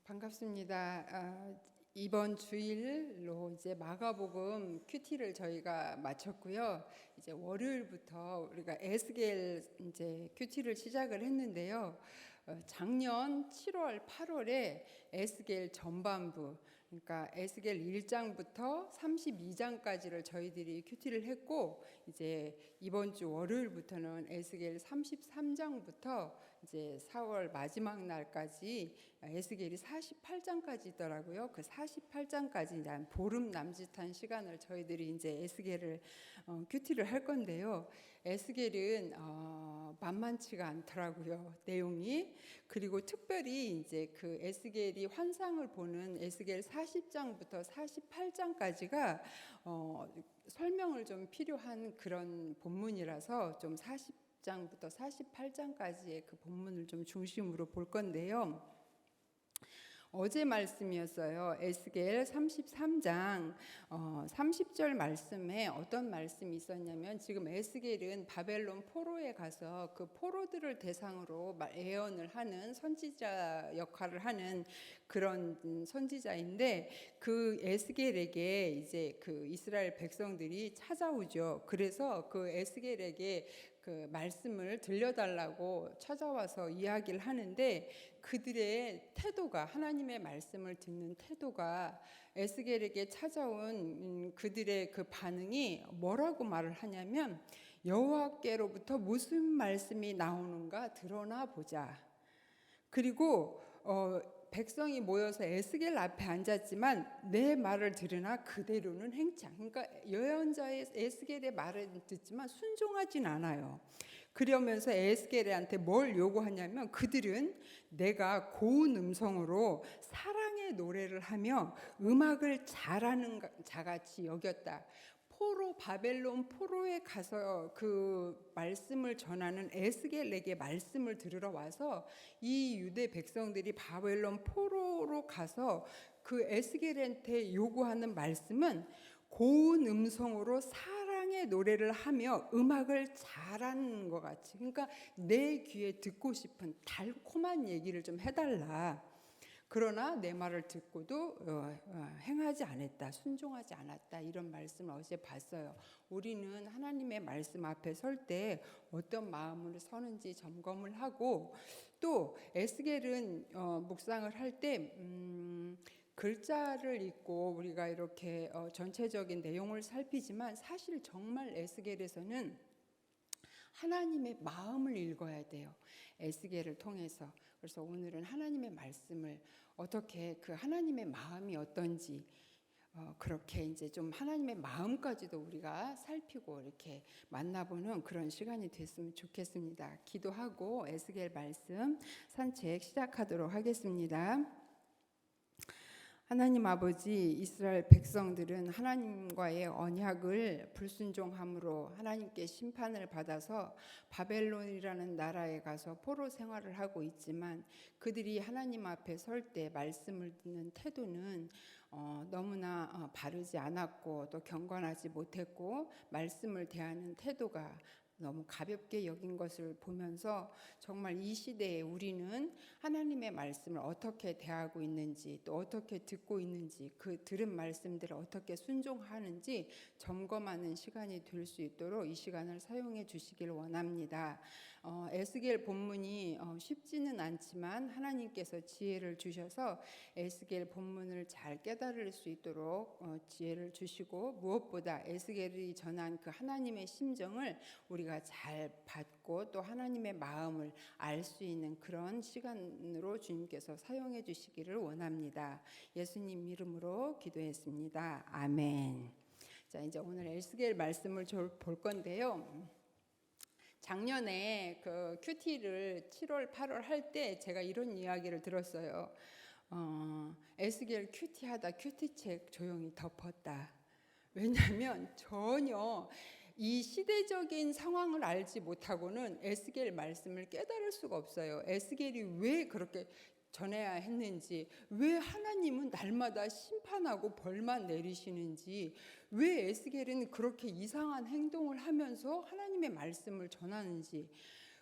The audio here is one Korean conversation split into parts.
반갑습니다. 이번 주일로 이제 마가복음 큐티를 저희가 마쳤고요. 이제 월요일부터 우리가 에스겔 이제 큐티를 시작을 했는데요. 작년 7월, 8월에 에스겔 전반부, 그러니까 에스겔 1장부터 32장까지를 저희들이 큐티를 했고, 이제 이번 주 월요일부터는 에스겔 33장부터 이제 4월 마지막 날까지 에스겔이 48장까지더라고요. 그 48장까지 보름 남짓한 시간을 저희들이 이제 에스겔을 큐티를 할 건데요. 에스겔은 만만치가 않더라고요, 내용이. 그리고 특별히 이제 그 에스겔이 환상을 보는 에스겔 40장부터 48장까지가 설명을 좀 필요한 그런 본문이라서 좀 40장부터 48장까지의 그 본문을 좀 중심으로 볼 건데요. 어제 말씀이었어요. 에스겔 33장 30절 말씀에 어떤 말씀이 있었냐면, 지금 에스겔은 바벨론 포로에 가서 그 포로들을 대상으로 예언을 하는 선지자 역할을 하는 그런 선지자인데, 그 에스겔에게 이제 그 이스라엘 백성들이 찾아오죠. 그래서 그 에스겔에게 그 말씀을 들려달라고 찾아와서 이야기를 하는데, 그들의 태도가, 하나님의 말씀을 듣는 태도가, 에스겔에게 찾아온 그들의 그 반응이 뭐라고 말을 하냐면, 여호와께로부터 무슨 말씀이 나오는가 드러나 보자. 그리고 백성이 모여서 에스겔 앞에 앉았지만 내 말을 들으나 그대로는 행치 않. 그러니까 예언자의 에스겔의 말을 듣지만 순종하진 않아요. 그러면서 에스겔한테 뭘 요구하냐면, 그들은 내가 고운 음성으로 사랑의 노래를 하며 음악을 잘하는 자같이 여겼다. 바벨론 포로에 가서 그 말씀을 전하는 에스겔에게 말씀을 들으러 와서, 이 유대 백성들이 바벨론 포로로 가서 그 에스겔한테 요구하는 말씀은 고운 음성으로 사랑의 노래를 하며 음악을 잘하는 것 같이, 그러니까 내 귀에 듣고 싶은 달콤한 얘기를 좀 해달라. 그러나 내 말을 듣고도 행하지 않았다, 순종하지 않았다, 이런 말씀을 어제 봤어요. 우리는 하나님의 말씀 앞에 설 때 어떤 마음으로 서는지 점검을 하고, 또 에스겔은 묵상을 할 때 글자를 읽고 우리가 이렇게 전체적인 내용을 살피지만, 사실 정말 에스겔에서는 하나님의 마음을 읽어야 돼요, 에스겔을 통해서. 그래서 오늘은 하나님의 말씀을 어떻게, 그 하나님의 마음이 어떤지 그렇게 이제 좀 하나님의 마음까지도 우리가 살피고 이렇게 만나보는 그런 시간이 됐으면 좋겠습니다. 기도하고 에스겔 말씀 산책 시작하도록 하겠습니다. 하나님 아버지, 이스라엘 백성들은 하나님과의 언약을 불순종함으로 하나님께 심판을 받아서 바벨론이라는 나라에 가서 포로 생활을 하고 있지만, 그들이 하나님 앞에 설 때 말씀을 듣는 태도는 너무나 바르지 않았고, 또 경건하지 못했고, 말씀을 대하는 태도가 너무 가볍게 여긴 것을 보면서, 정말 이 시대에 우리는 하나님의 말씀을 어떻게 대하고 있는지, 또 어떻게 듣고 있는지, 그 들은 말씀들을 어떻게 순종하는지 점검하는 시간이 될 수 있도록 이 시간을 사용해 주시길 원합니다. 에스겔 본문이 쉽지는 않지만 하나님께서 지혜를 주셔서 에스겔 본문을 잘 깨달을 수 있도록 지혜를 주시고, 무엇보다 에스겔이 전한 그 하나님의 심정을 우리가 잘 받고 또 하나님의 마음을 알 수 있는 그런 시간으로 주님께서 사용해 주시기를 원합니다. 예수님 이름으로 기도했습니다. 아멘. 자, 이제 오늘 에스겔 말씀을 볼 건데요. 작년에 그 큐티를 7월, 8월 할 때 제가 이런 이야기를 들었어요. 에스겔 큐티하다 큐티책 조용히 덮었다. 왜냐하면 전혀 이 시대적인 상황을 알지 못하고는 에스겔 말씀을 깨달을 수가 없어요. 에스겔이 왜 그렇게 전해야 했는지, 왜 하나님은 날마다 심판하고 벌만 내리시는지, 왜 에스겔은 그렇게 이상한 행동을 하면서 하나님의 말씀을 전하는지,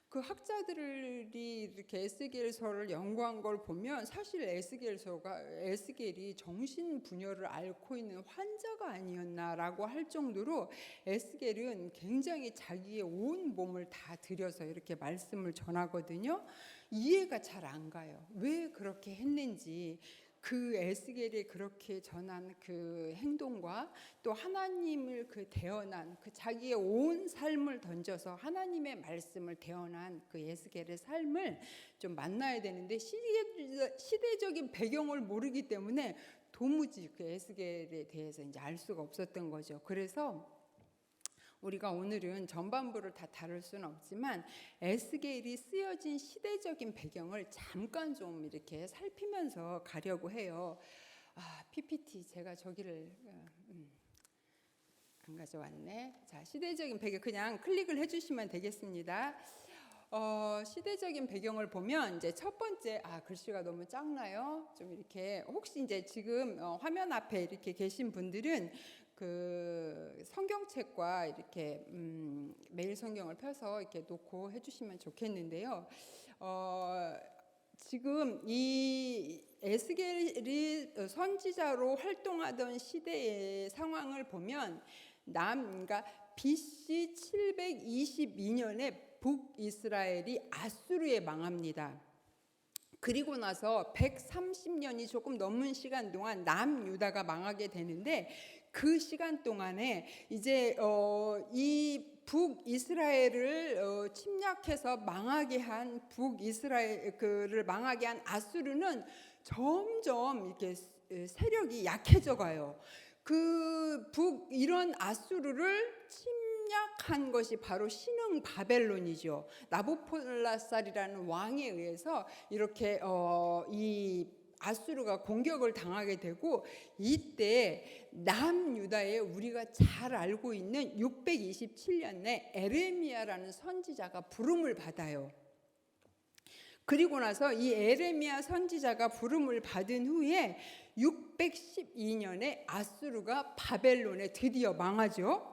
그 학자들이 이렇게 에스겔서를 연구한 걸 보면 사실 에스겔이 정신 분열을 앓고 있는 환자가 아니었나라고 할 정도로 에스겔은 굉장히 자기의 온 몸을 다 들여서 이렇게 말씀을 전하거든요. 이해가 잘 안 가요. 왜 그렇게 했는지. 그 에스겔이 그렇게 전한 그 행동과 또 하나님을 그 대언한 그 자기의 온 삶을 던져서 하나님의 말씀을 대언한 그 에스겔의 삶을 좀 만나야 되는데 시대적인 배경을 모르기 때문에 도무지 그 에스겔에 대해서 이제 알 수가 없었던 거죠. 그래서 우리가 오늘은 전반부를 다 다룰 수는 없지만 에스겔이 쓰여진 시대적인 배경을 잠깐 좀 이렇게 살피면서 가려고 해요. PPT 제가 저기를 안 가져왔네. 자, 시대적인 배경 그냥 클릭을 해주시면 되겠습니다. 시대적인 배경을 보면 이제 첫 번째 글씨가 너무 작나요? 좀 이렇게 혹시 이제 지금 화면 앞에 이렇게 계신 분들은 그 성경책과 이렇게 매일 성경을 펴서 이렇게 놓고 해주시면 좋겠는데요. 지금 이 에스겔이 선지자로 활동하던 시대의 상황을 보면 그러니까 BC 722년에 북이스라엘이 아수르에 망합니다. 그리고 나서 130년이 조금 넘은 시간 동안 남유다가 망하게 되는데 그 시간 동안에 이제 이 북이스라엘을 침략해서 망하게 한 북이스라엘을 망하게 한 아수르는 점점 이렇게 세력이 약해져 가요. 이런 아수르를 침략한 것이 바로 신흥 바벨론이죠. 나부콜라살이라는 왕에 의해서 이렇게 이 아수르가 공격을 당하게 되고 이때 남유다에 우리가 잘 알고 있는 627년에 에레미야라는 선지자가 부름을 받아요. 그리고 나서 이 에레미야 선지자가 부름을 받은 후에 612년에 아수르가 바벨론에 드디어 망하죠.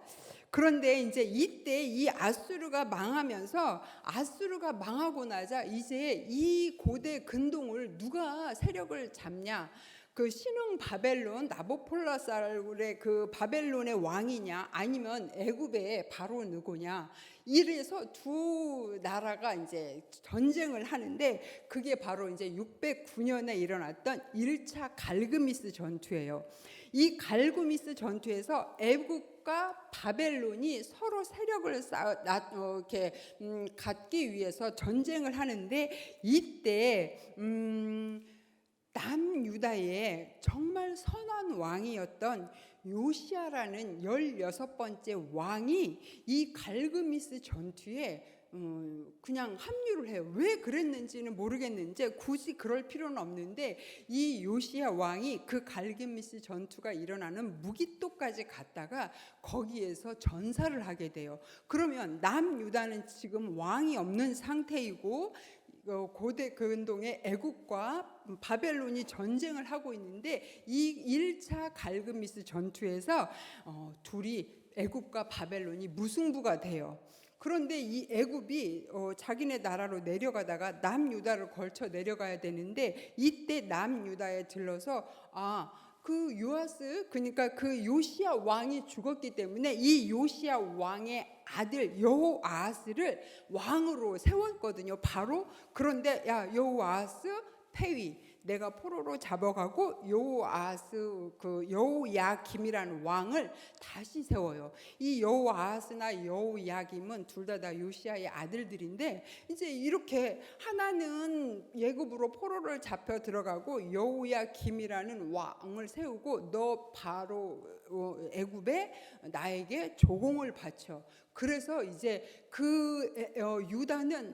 그런데 이제 이때 이 아수르가 망하면서 아수르가 망하고 나자 이제 이 고대 근동을 누가 세력을 잡냐? 그 신흥 바벨론 나부콜라살의 그 바벨론의 왕이냐 아니면 애굽의 바로 누구냐 이래서 두 나라가 이제 전쟁을 하는데 그게 바로 이제 609년에 일어났던 1차 갈그미스 전투예요. 이 갈그미스 전투에서 애굽과 바벨론이 서로 세력을 갖기 위해서 전쟁을 하는데 이때 남유다의 정말 선한 왕이었던 요시야라는 16번째 왕이 이 갈그미스 전투에 그냥 합류를 해요. 왜 그랬는지는 모르겠는데 굳이 그럴 필요는 없는데 이 요시야 왕이 그 갈그미스 전투가 일어나는 무기토까지 갔다가 거기에서 전사를 하게 돼요. 그러면 남유다는 지금 왕이 없는 상태이고 고대 근동의 애굽과 바벨론이 전쟁을 하고 있는데 이 1차 갈그미스 전투에서 둘이 애굽과 바벨론이 무승부가 돼요. 그런데 이 애굽이 자기네 나라로 내려가다가 남유다를 걸쳐 내려가야 되는데 이때 남유다에 들러서 그 요아스 그러니까 그 요시야 왕이 죽었기 때문에 이 요시야 왕의 아들 여호아스를 왕으로 세웠거든요. 바로 그런데 여호아스 폐위 내가 포로로 잡아가고 여호아스 그 여호야김이라는 왕을 다시 세워요. 이 여호아스나 여호야김은 둘 다 요시야의 아들들인데 이제 이렇게 하나는 예굽으로 포로를 잡혀 들어가고 여호야김이라는 왕을 세우고 너 바로 애굽에 나에게 조공을 바쳐. 그래서 이제 그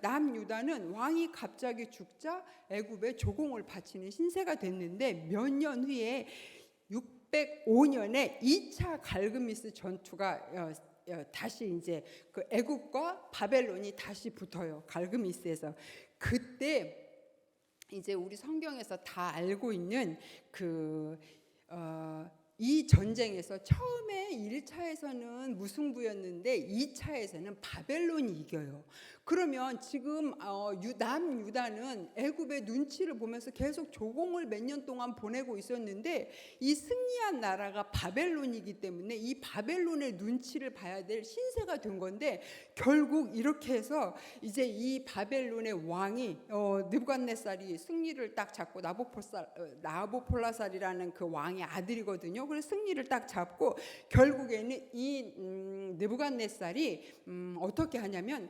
남유다는 왕이 갑자기 죽자 애굽에 조공을 바치는 신세가 됐는데 몇 년 후에 605년에 2차 갈그미스 전투가 다시 이제 그 애굽과 바벨론이 다시 붙어요. 갈그미스에서 그때 이제 우리 성경에서 다 알고 있는 이 전쟁에서 처음에 1차에서는 무승부였는데 2차에서는 바벨론이 이겨요. 그러면 지금 남유다는 애굽의 눈치를 보면서 계속 조공을 몇 년 동안 보내고 있었는데 이 승리한 나라가 바벨론이기 때문에 이 바벨론의 눈치를 봐야 될 신세가 된 건데, 결국 이렇게 해서 이제 이 바벨론의 왕이 느부갓네살이 승리를 딱 잡고, 나보폴라살이라는 그 왕의 아들이거든요. 그래서 승리를 딱 잡고 결국에는 이 느부갓네살이 어떻게 하냐면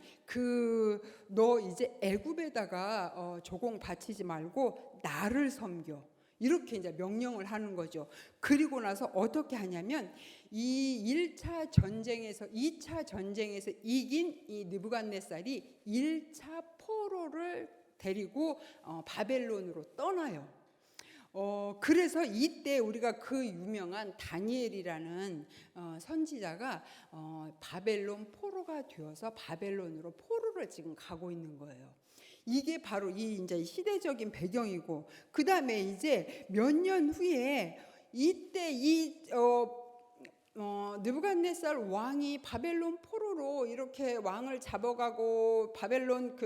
너 이제 애굽에다가 조공 바치지 말고 나를 섬겨, 이렇게 이제 명령을 하는 거죠. 그리고 나서 어떻게 하냐면 이 1차 전쟁에서 2차 전쟁에서 이긴 이 느부갓네살이 1차 포로를 데리고 바벨론으로 떠나요. 그래서 이때 우리가 그 유명한 다니엘이라는 선지자가 바벨론 포로가 되어서 바벨론으로 포로를 지금 가고 있는 거예요. 이게 바로 이 이제 시대적인 배경이고, 그 다음에 이제 몇 년 후에 이때 느부갓네살 왕이 바벨론 포로로 이렇게 왕을 잡아가고 바벨론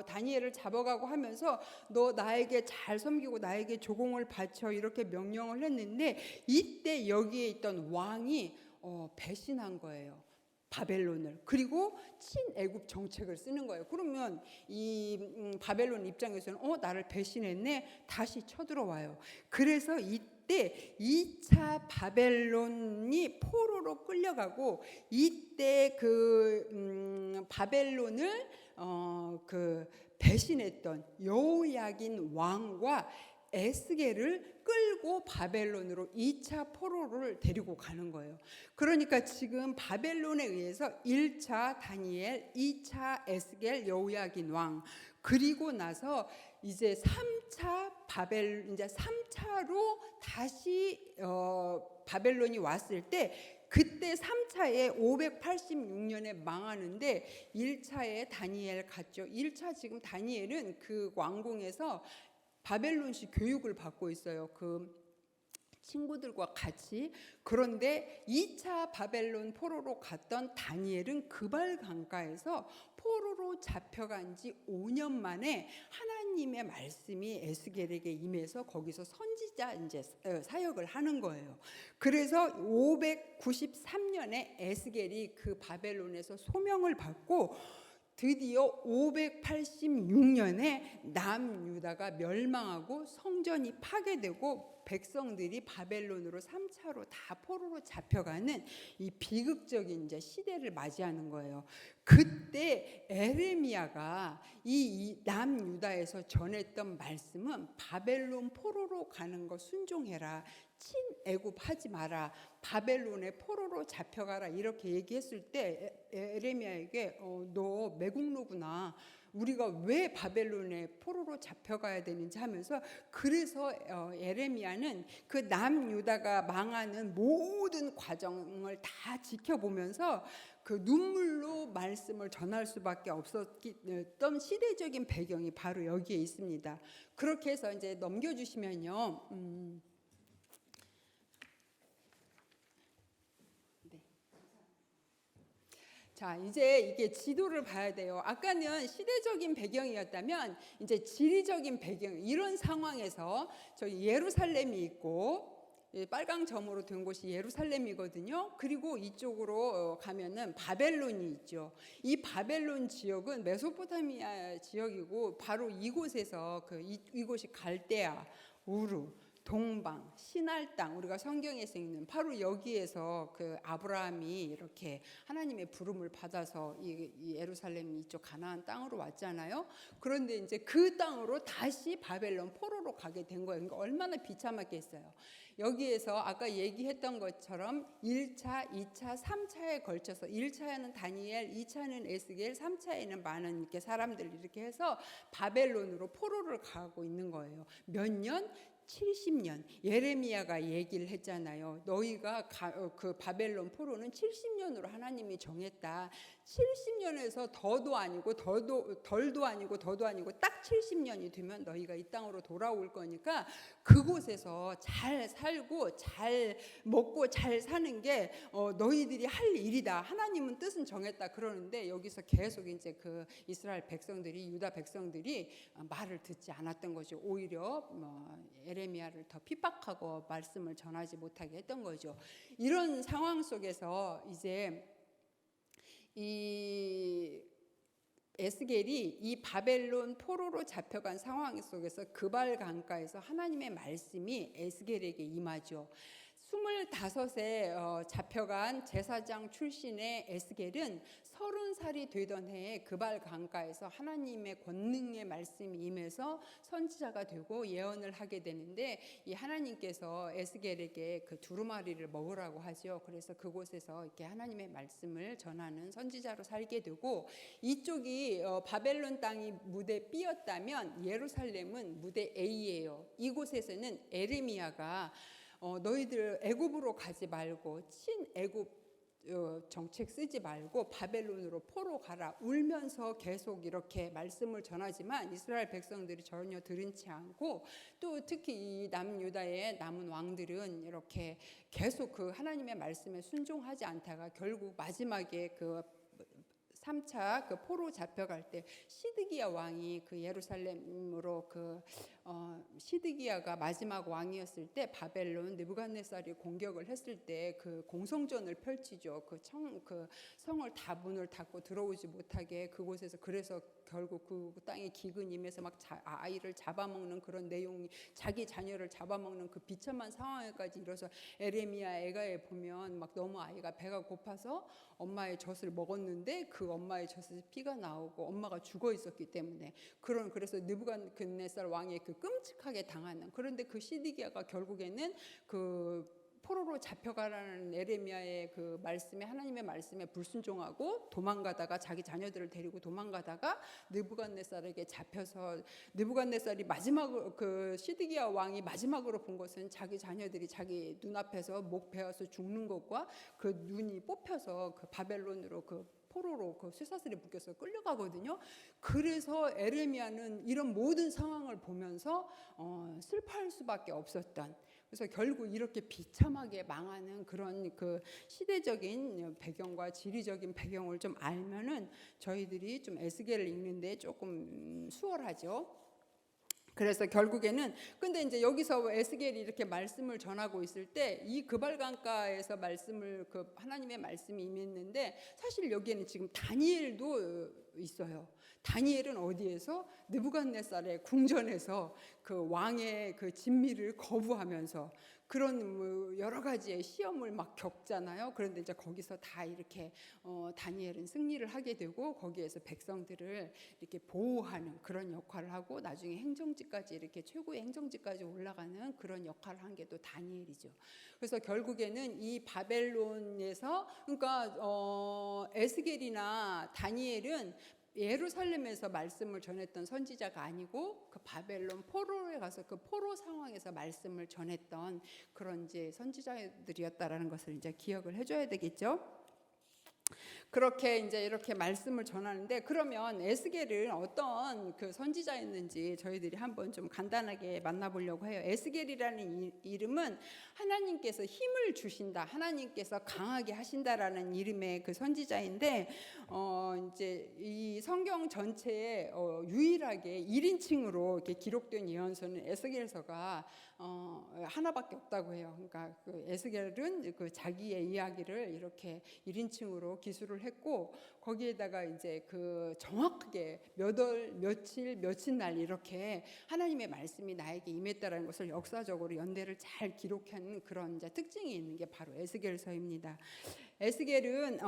다니엘을 잡아가고 하면서 너 나에게 잘 섬기고 나에게 조공을 바쳐, 이렇게 명령을 했는데 이때 여기에 있던 왕이 배신한 거예요. 바벨론을. 그리고 친애굽 정책을 쓰는 거예요. 그러면 이 바벨론 입장에서는 나를 배신했네, 다시 쳐들어와요. 그래서 이때 2차 바벨론이 포로로 끌려가고, 이때 바벨론을 배신했던 여호야긴 왕과 에스겔을 끌고 바벨론으로 2차 포로를 데리고 가는 거예요. 그러니까 지금 바벨론에 의해서 1차 다니엘, 2차 에스겔, 여호야긴 왕, 그리고 나서 이제 3차로 다시 바벨론이 왔을 때, 그때 3차에 586년에 망하는데 1차에 다니엘 갔죠. 1차 지금 다니엘은 그 왕궁에서 바벨론식 교육을 받고 있어요. 그 친구들과 같이. 그런데 2차 바벨론 포로로 갔던 다니엘은 그발 강가에서 포로로 잡혀간 지 5년 만에 하나님의 말씀이 에스겔에게 임해서 거기서 선지자 이제 사역을 하는 거예요. 그래서 593년에 에스겔이 그 바벨론에서 소명을 받고 드디어 586년에 남유다가 멸망하고 성전이 파괴되고 백성들이 바벨론으로 3차로 다 포로로 잡혀가는 이 비극적인 이제 시대를 맞이하는 거예요. 그때 에레미야가 이 남유다에서 전했던 말씀은 바벨론 포로로 가는 거 순종해라, 친애굽 하지 마라, 바벨론의 포로로 잡혀가라, 이렇게 얘기했을 때 에레미야에게 너 매국노구나, 우리가 왜 바벨론의 포로로 잡혀가야 되는지 하면서, 그래서 에레미야는 그 남유다가 망하는 모든 과정을 다 지켜보면서 그 눈물로 말씀을 전할 수밖에 없었던 시대적인 배경이 바로 여기에 있습니다. 그렇게 해서 이제 넘겨주시면요. 자, 이제 이게 지도를 봐야 돼요. 아까는 시대적인 배경이었다면 이제 지리적인 배경, 이런 상황에서 저희 예루살렘이 있고, 빨강 점으로 된 곳이 예루살렘이거든요. 그리고 이쪽으로 가면은 바벨론이 있죠. 이 바벨론 지역은 메소포타미아 지역이고, 바로 이곳에서 이곳이 갈대아, 우루, 동방, 신할 땅, 우리가 성경에서 읽는 바로 여기에서 그 아브라함이 이렇게 하나님의 부름을 받아서 이 예루살렘 이쪽 가나안 땅으로 왔잖아요. 그런데 이제 그 땅으로 다시 바벨론 포로로 가게 된 거예요. 그러니까 얼마나 비참하겠어요. 여기에서 아까 얘기했던 것처럼 1차, 2차, 3차에 걸쳐서 1차에는 다니엘, 2차는 에스겔, 3차에는 많은 이렇게 사람들 이렇게 해서 바벨론으로 포로를 가고 있는 거예요. 몇 년? 70년. 예레미야가 얘기를 했잖아요. 너희가 그 바벨론 포로는 70년으로 하나님이 정했다. 70년에서 더도 아니고 덜도 아니고 더도 아니고 딱 70년이 되면 너희가 이 땅으로 돌아올 거니까 그곳에서 잘 살고 잘 먹고 잘 사는 게 너희들이 할 일이다. 하나님은 뜻은 정했다 그러는데 여기서 계속 이제 그 이스라엘 백성들이 유다 백성들이 말을 듣지 않았던 거죠. 오히려 에레미야를 더 핍박하고 말씀을 전하지 못하게 했던 거죠. 이런 상황 속에서 이제 이 에스겔이 이 바벨론 포로로 잡혀간 상황 속에서 그발 강가에서 하나님의 말씀이 에스겔에게 임하죠. 25에 잡혀간 제사장 출신의 에스겔은 30살이 되던 해에 그발 강가에서 하나님의 권능의 말씀이 임해서 선지자가 되고 예언을 하게 되는데 이 하나님께서 에스겔에게 그 두루마리를 먹으라고 하죠. 그래서 그곳에서 이렇게 하나님의 말씀을 전하는 선지자로 살게 되고 이쪽이 바벨론 땅이 무대 B였다면 예루살렘은 무대 A예요. 이곳에서는 에레미야가 너희들 애굽으로 가지 말고 친애굽 정책 쓰지 말고 바벨론으로 포로 가라 울면서 계속 이렇게 말씀을 전하지만 이스라엘 백성들이 전혀 들은치 않고 또 특히 이 남유다의 남은 왕들은 이렇게 계속 그 하나님의 말씀에 순종하지 않다가 결국 마지막에 그 3차 그 포로 잡혀갈 때 시드기야 왕이 그 예루살렘으로 시드기야가 마지막 왕이었을 때 바벨론 느부갓네살이 공격을 했을 때 그 공성전을 펼치죠. 그 성을 다 문을 닫고 들어오지 못하게 그곳에서 그래서 결국 그 땅에 기근 임해서 막 아이를 잡아먹는 그런 내용이 자기 자녀를 잡아먹는 그 비참한 상황에까지 이뤄서 에레미야 애가에 보면 막 너무 아이가 배가 고파서 엄마의 젖을 먹었는데 그 엄마의 젖에서 피가 나오고 엄마가 죽어 있었기 때문에 그래서 느부갓네살 왕의 그 끔찍하게 당하는 그런데 그 시드기야가 결국에는 그 포로로 잡혀가라는 에레미야의 그 말씀에 하나님의 말씀에 불순종하고 도망가다가 자기 자녀들을 데리고 도망가다가 느부갓네살에게 잡혀서 느부갓네살이 마지막으로 그 시드기야 왕이 마지막으로 본 것은 자기 자녀들이 자기 눈앞에서 목 베어서 죽는 것과 그 눈이 뽑혀서 그 바벨론으로 그 포로로 그 쇠사슬에 묶여서 끌려가거든요. 그래서 에레미야는 이런 모든 상황을 보면서 슬퍼할 수밖에 없었던. 그래서 결국 이렇게 비참하게 망하는 그런 그 시대적인 배경과 지리적인 배경을 좀 알면은 저희들이 좀 에스겔을 읽는데 조금 수월하죠. 그래서 결국에는 근데 이제 여기서 에스겔이 이렇게 말씀을 전하고 있을 때 이 그발강가에서 말씀을 그 하나님의 말씀이 임했는데 사실 여기에는 지금 다니엘도 있어요. 다니엘은 어디에서 느부갓네살의 궁전에서 그 왕의 그 진미를 거부하면서 그런 여러 가지의 시험을 막 겪잖아요. 그런데 이제 거기서 다 이렇게 다니엘은 승리를 하게 되고 거기에서 백성들을 이렇게 보호하는 그런 역할을 하고 나중에 행정직까지 이렇게 최고의 행정직까지 올라가는 그런 역할을 한 게 또 다니엘이죠. 그래서 결국에는 이 바벨론에서 그러니까 에스겔이나 다니엘은 예루살렘에서 말씀을 전했던 선지자가 아니고 그 바벨론 포로에 가서 그 포로 상황에서 말씀을 전했던 그런 이제 선지자들이었다라는 것을 이제 기억을 해줘야 되겠죠. 그렇게 이제 이렇게 말씀을 전하는데 그러면 에스겔은 어떤 그 선지자였는지 저희들이 한번 좀 간단하게 만나보려고 해요. 에스겔이라는 이름은 하나님께서 힘을 주신다, 하나님께서 강하게 하신다라는 이름의 그 선지자인데 이제 이 성경 전체에 유일하게 1인칭으로 이렇게 기록된 예언서는 에스겔서가 하나밖에 없다고 해요. 그러니까 그 에스겔은 그 자기의 이야기를 이렇게 1인칭으로 기술을 했고 거기에다가 이제 그 정확하게 몇 월, 며칠 날 이렇게 하나님의 말씀이 나에게 임했다라는 것을 역사적으로 연대를 잘 기록하는 그런 이제 특징이 있는 게 바로 에스겔서입니다. 에스겔은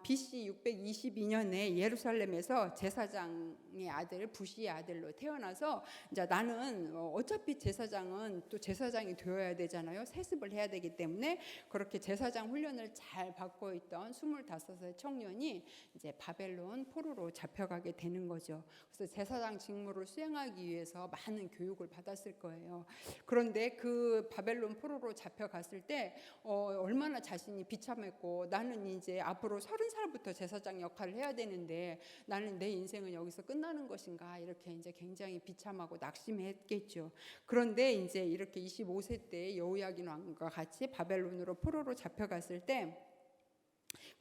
BC 622년에 예루살렘에서 제사장의 아들 부시의 아들로 태어나서 이제 나는 어차피 제사장은 또 제사장이 되어야 되잖아요. 세습을 해야 되기 때문에 그렇게 제사장 훈련을 잘 받고 있던 25세 청년이 이제 바벨론 포로로 잡혀가게 되는 거죠. 그래서 제사장 직무를 수행하기 위해서 많은 교육을 받았을 거예요. 그런데 그 바벨론 포로로 잡혀갔을 때 얼마나 자신이 비참했고 나는 이제 앞으로 30살부터 제사장 역할을 해야 되는데 나는 내 인생은 여기서 끝나는 것인가, 이렇게 이제 굉장히 비참하고 낙심했겠죠. 그런데 이제 이렇게 25세 때 여호야긴 왕과 같이 바벨론으로 포로로 잡혀갔을 때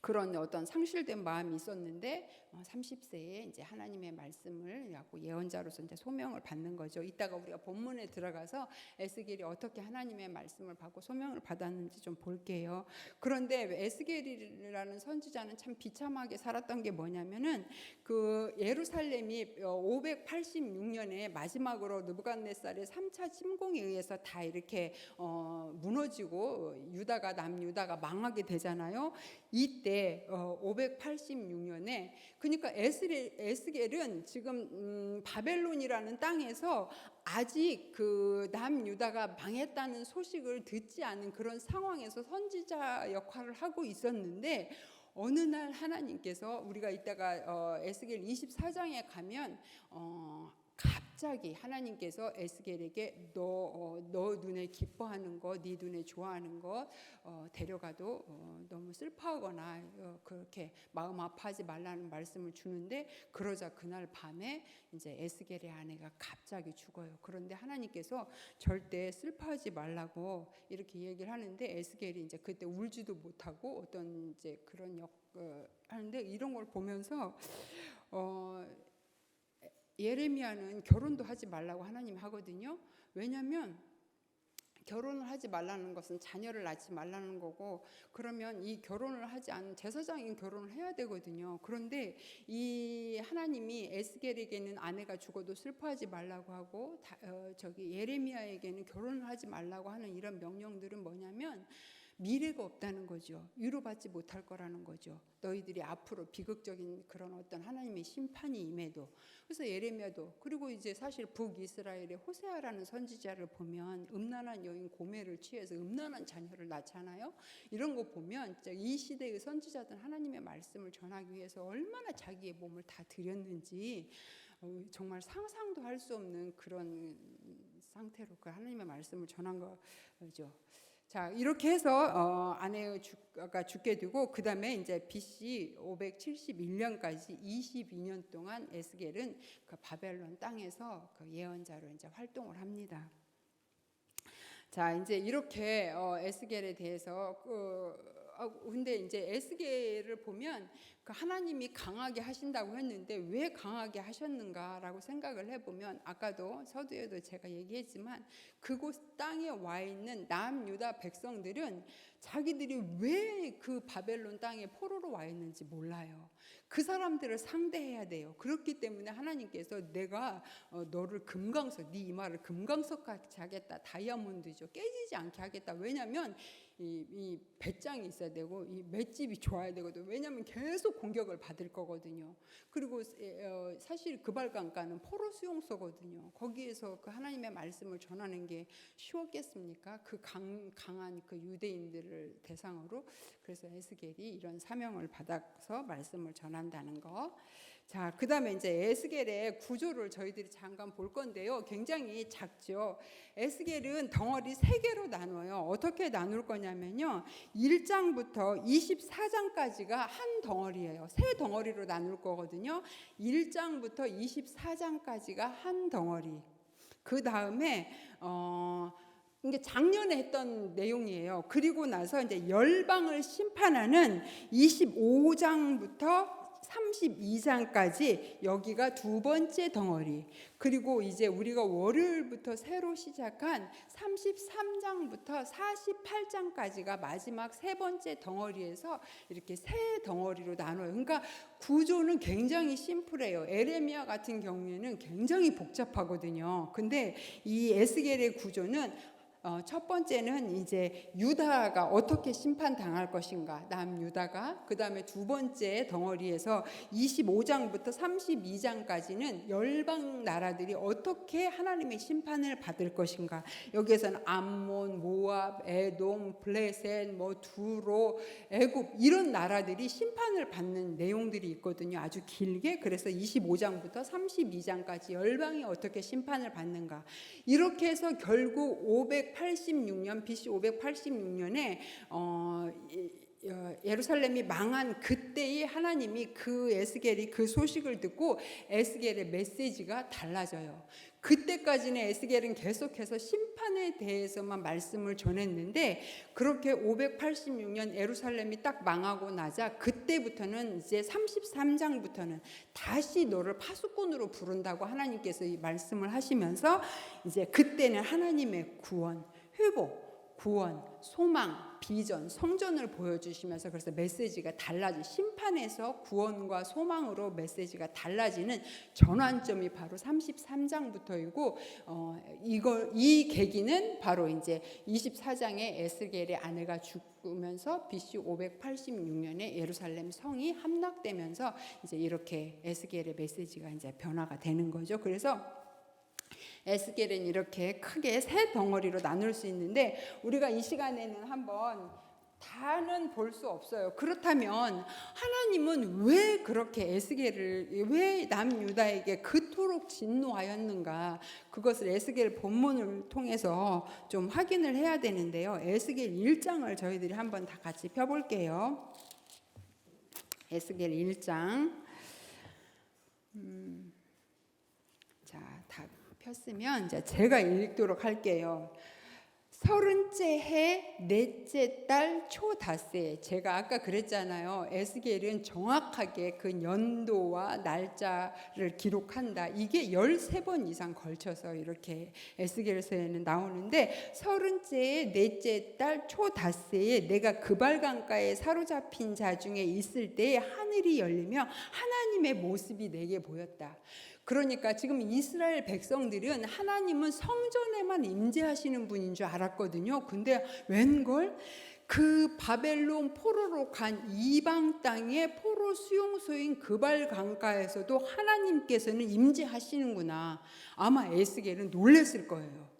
그런 어떤 상실된 마음이 있었는데 30세에 이제 하나님의 말씀을 하고 예언자로서 이제 소명을 받는 거죠. 이따가 우리가 본문에 들어가서 에스겔이 어떻게 하나님의 말씀을 받고 소명을 받았는지 좀 볼게요. 그런데 에스겔이라는 선지자는 참 비참하게 살았던 게 뭐냐면은 그 예루살렘이 586년에 마지막으로 느부갓네살의 3차 침공에 의해서 다 이렇게 무너지고 유다가 남유다가 망하게 되잖아요. 이때 586년에 그러니까 에스겔은 지금 바벨론이라는 땅에서 아직 그 남유다가 망했다는 소식을 듣지 않은 그런 상황에서 선지자 역할을 하고 있었는데 어느 날 하나님께서 우리가 이따가 에스겔 24장에 가면 갑자기 하나님께서 에스겔에게 너 눈에 기뻐하는 거, 네 눈에 좋아하는 거 데려가도 너무 슬퍼하거나 그렇게 마음 아파하지 말라는 말씀을 주는데, 그러자 그날 밤에 이제 에스겔의 아내가 갑자기 죽어요. 그런데 하나님께서 절대 슬퍼하지 말라고 이렇게 얘기를 하는데 에스겔이 이제 그때 울지도 못하고 어떤 이제 그런 하는데, 이런 걸 보면서 예레미야는 결혼도 하지 말라고 하나님 하거든요. 왜냐하면 결혼을 하지 말라는 것은 자녀를 낳지 말라는 거고, 그러면 이 결혼을 하지 않은 제사장인 결혼을 해야 되거든요. 그런데 이 하나님이 에스겔에게는 아내가 죽어도 슬퍼하지 말라고 하고 예레미야에게는 결혼을 하지 말라고 하는 이런 명령들은 뭐냐면 미래가 없다는 거죠. 위로받지 못할 거라는 거죠. 너희들이 앞으로 비극적인 그런 어떤 하나님의 심판이 임해도. 그래서 예레미야도, 그리고 이제 사실 북이스라엘의 호세아라는 선지자를 보면 음란한 여인 고멜을 취해서 음란한 자녀를 낳잖아요. 이런 거 보면 진짜 이 시대의 선지자들 하나님의 말씀을 전하기 위해서 얼마나 자기의 몸을 다 드렸는지 정말 상상도 할 수 없는 그런 상태로 그 하나님의 말씀을 전한 거죠. 자, 이렇게 해서 아내가 죽게 되고, 그 다음에 이제 BC 571년까지 22년 동안 에스겔은 그 바벨론 땅에서 그 예언자로 이제 활동을 합니다. 자, 이제 이렇게 에스겔에 대해서 근데 이제 에스겔을 보면 그 하나님이 강하게 하신다고 했는데 왜 강하게 하셨는가라고 생각을 해보면, 아까도 서두에도 제가 얘기했지만 그곳 땅에 와 있는 남유다 백성들은 자기들이 왜 그 바벨론 땅에 포로로 와 있는지 몰라요. 그 사람들을 상대해야 돼요. 그렇기 때문에 하나님께서 내가 너를 금강석, 네 이마를 금강석 같이 하겠다. 다이아몬드죠. 깨지지 않게 하겠다. 왜냐하면 이 배짱이 있어야 되고 이 맷집이 좋아야 되거든요. 왜냐하면 계속 공격을 받을 거거든요. 그리고 사실 그발강가는 포로 수용소거든요. 거기에서 그 하나님의 말씀을 전하는 게 쉬웠겠습니까? 그 강한 그 유대인들을 대상으로. 그래서 에스겔이 이런 사명을 받아서 말씀을 전한다는 거. 자, 그 다음에 이제 에스겔의 구조를 저희들이 잠깐 볼 건데요. 굉장히 작죠. 에스겔은 덩어리 3개로 나눠요. 어떻게 나눌 거냐면요. 1장부터 24장까지가 한 덩어리예요. 3덩어리로 나눌 거거든요. 1장부터 24장까지가 한 덩어리. 그 다음에 이게 작년에 했던 내용이에요. 그리고 나서 이제 열방을 심판하는 25장부터 32장까지 여기가 두 번째 덩어리. 그리고 이제 우리가 월요일부터 새로 시작한 33장부터 48장까지가 마지막 세 번째 덩어리에서 이렇게 세 덩어리로 나눠요. 그러니까 구조는 굉장히 심플해요. 에레미야 같은 경우에는 굉장히 복잡하거든요. 근데 이 에스겔의 구조는 첫 번째는 이제 유다가 어떻게 심판당할 것인가, 남유다가. 그 다음에 두 번째 덩어리에서 25장부터 32장까지는 열방 나라들이 어떻게 하나님의 심판을 받을 것인가. 여기에서는 암몬, 모압, 에돔, 블레셋, 두로, 애굽 이런 나라들이 심판을 받는 내용들이 있거든요. 아주 길게. 그래서 25장부터 32장까지 열방이 어떻게 심판을 받는가. 이렇게 해서 결국 BC 586년에 예루살렘이 망한 그때의 하나님이 그 에스겔이 그 소식을 듣고 에스겔의 메시지가 달라져요. 그때까지는 에스겔은 계속해서 심판에 대해서만 말씀을 전했는데 그렇게 586년 예루살렘이 딱 망하고 나자 그때부터는 이제 33장부터는 다시 너를 파수꾼으로 부른다고 하나님께서 말씀을 하시면서 이제 그때는 하나님의 구원, 회복, 구원, 소망, 비전, 성전을 보여주시면서 그래서 메시지가 달라지 심판에서 구원과 소망으로 메시지가 달라지는 전환점이 바로 33장부터이고 이 계기는 바로 이제 24장에 에스겔의 아내가 죽으면서 BC 586년에 예루살렘 성이 함락되면서 이제 이렇게 에스겔의 메시지가 이제 변화가 되는 거죠. 그래서 에스겔은 이렇게 크게 세 덩어리로 나눌 수 있는데 우리가 이 시간에는 한번 다는 볼 수 없어요. 그렇다면 하나님은 왜 그렇게 에스겔을 왜 남유다에게 그토록 진노하였는가? 그것을 에스겔 본문을 통해서 좀 확인을 해야 되는데요. 에스겔 1장을 저희들이 한번 다 같이 펴볼게요. 에스겔 1장 다 폈으면 이제 제가 읽도록 할게요. 30째 해 넷째 달 초닷새. 제가 아까 그랬잖아요. 에스겔은 정확하게 그 연도와 날짜를 기록한다. 이게 13번 이상 걸쳐서 이렇게 에스겔서에는 나오는데 30째 해 넷째 달 초닷새에 내가 그발강가에 사로잡힌 자 중에 있을 때에 하늘이 열리며 하나님의 모습이 내게 보였다. 그러니까 지금 이스라엘 백성들은 하나님은 성전에만 임재하시는 분인 줄 알았거든요. 근데 웬걸 그 바벨론 포로로 간 이방 땅의 포로 수용소인 그발 강가에서도 하나님께서는 임재하시는구나. 아마 에스겔은 놀랐을 거예요.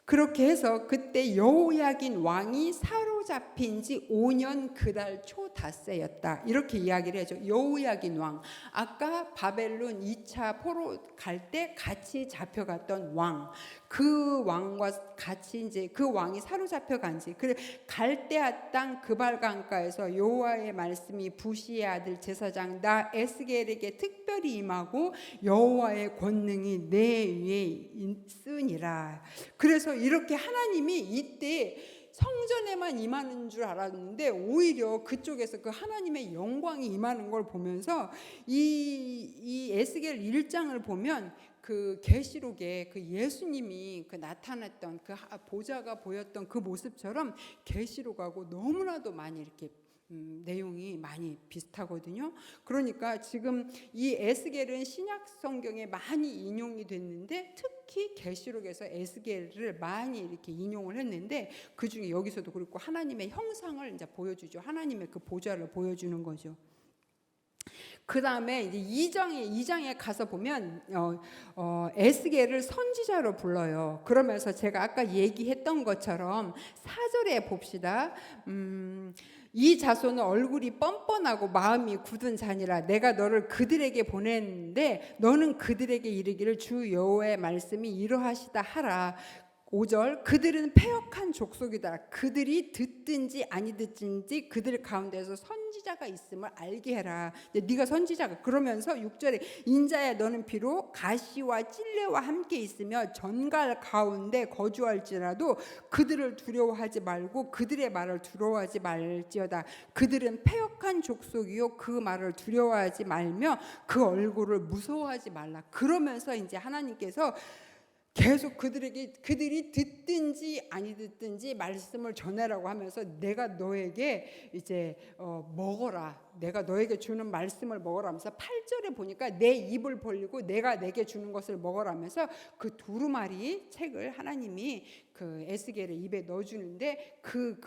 그렇게 해서 그때 여호야긴 왕이 사로잡힌 지 5년 그달 초닷새였다. 이렇게 이야기를 해줘. 여호야긴 왕. 아까 바벨론 2차 포로 갈 때 같이 잡혀갔던 왕. 그 왕과 같이 이제 그 왕이 사로잡혀 간지. 그래 갈대아 땅 그발강가에서 여호와의 말씀이 부시의 아들 제사장 나 에스겔에게 특별히 임하고 여호와의 권능이 내 위에 있으니라. 그래서 이렇게 하나님이 이때 성전에만 임하는 줄 알았는데 오히려 그쪽에서 그 하나님의 영광이 임하는 걸 보면서 이 에스겔 1장을 보면 그 계시록에 그 예수님이 그 나타났던 그 보좌가 보였던 그 모습처럼 계시록하고 너무나도 많이 이렇게 내용이 많이 비슷하거든요. 그러니까 지금 이 에스겔은 신약 성경에 많이 인용이 됐는데 특히 계시록에서 에스겔을 많이 이렇게 인용을 했는데 그 중에 여기서도 그렇고 하나님의 형상을 이제 보여주죠. 하나님의 그 보좌를 보여주는 거죠. 그 다음에 이제 2장에 가서 보면 에스겔을 선지자로 불러요. 그러면서 제가 아까 얘기했던 것처럼 4절에 봅시다. 이 자손은 얼굴이 뻔뻔하고 마음이 굳은 자니라. 내가 너를 그들에게 보냈는데 너는 그들에게 이르기를 주 여호와의 말씀이 이러하시다 하라. 5절 그들은 패역한 족속이다. 그들이 듣든지 아니 듣든지 그들 가운데서 선지자가 있음을 알게 해라. 네가 선지자가. 그러면서 6절에 인자야 너는 비록 가시와 찔레와 함께 있으며 전갈 가운데 거주할지라도 그들을 두려워하지 말고 그들의 말을 두려워하지 말지어다. 그들은 패역한 족속이요 그 말을 두려워하지 말며 그 얼굴을 무서워하지 말라. 그러면서 이제 하나님께서 계속 그들이 듣든지 아니 듣든지 말씀을 전해라고 하면서 내가 너에게 이제 먹어라. 내가 너에게 주는 말씀을 먹으라 하면서 8절에 보니까 내 입을 벌리고 내가 내게 주는 것을 먹으라 하면서 그 두루마리 책을 하나님이 그 에스겔의 입에 넣어주는데 그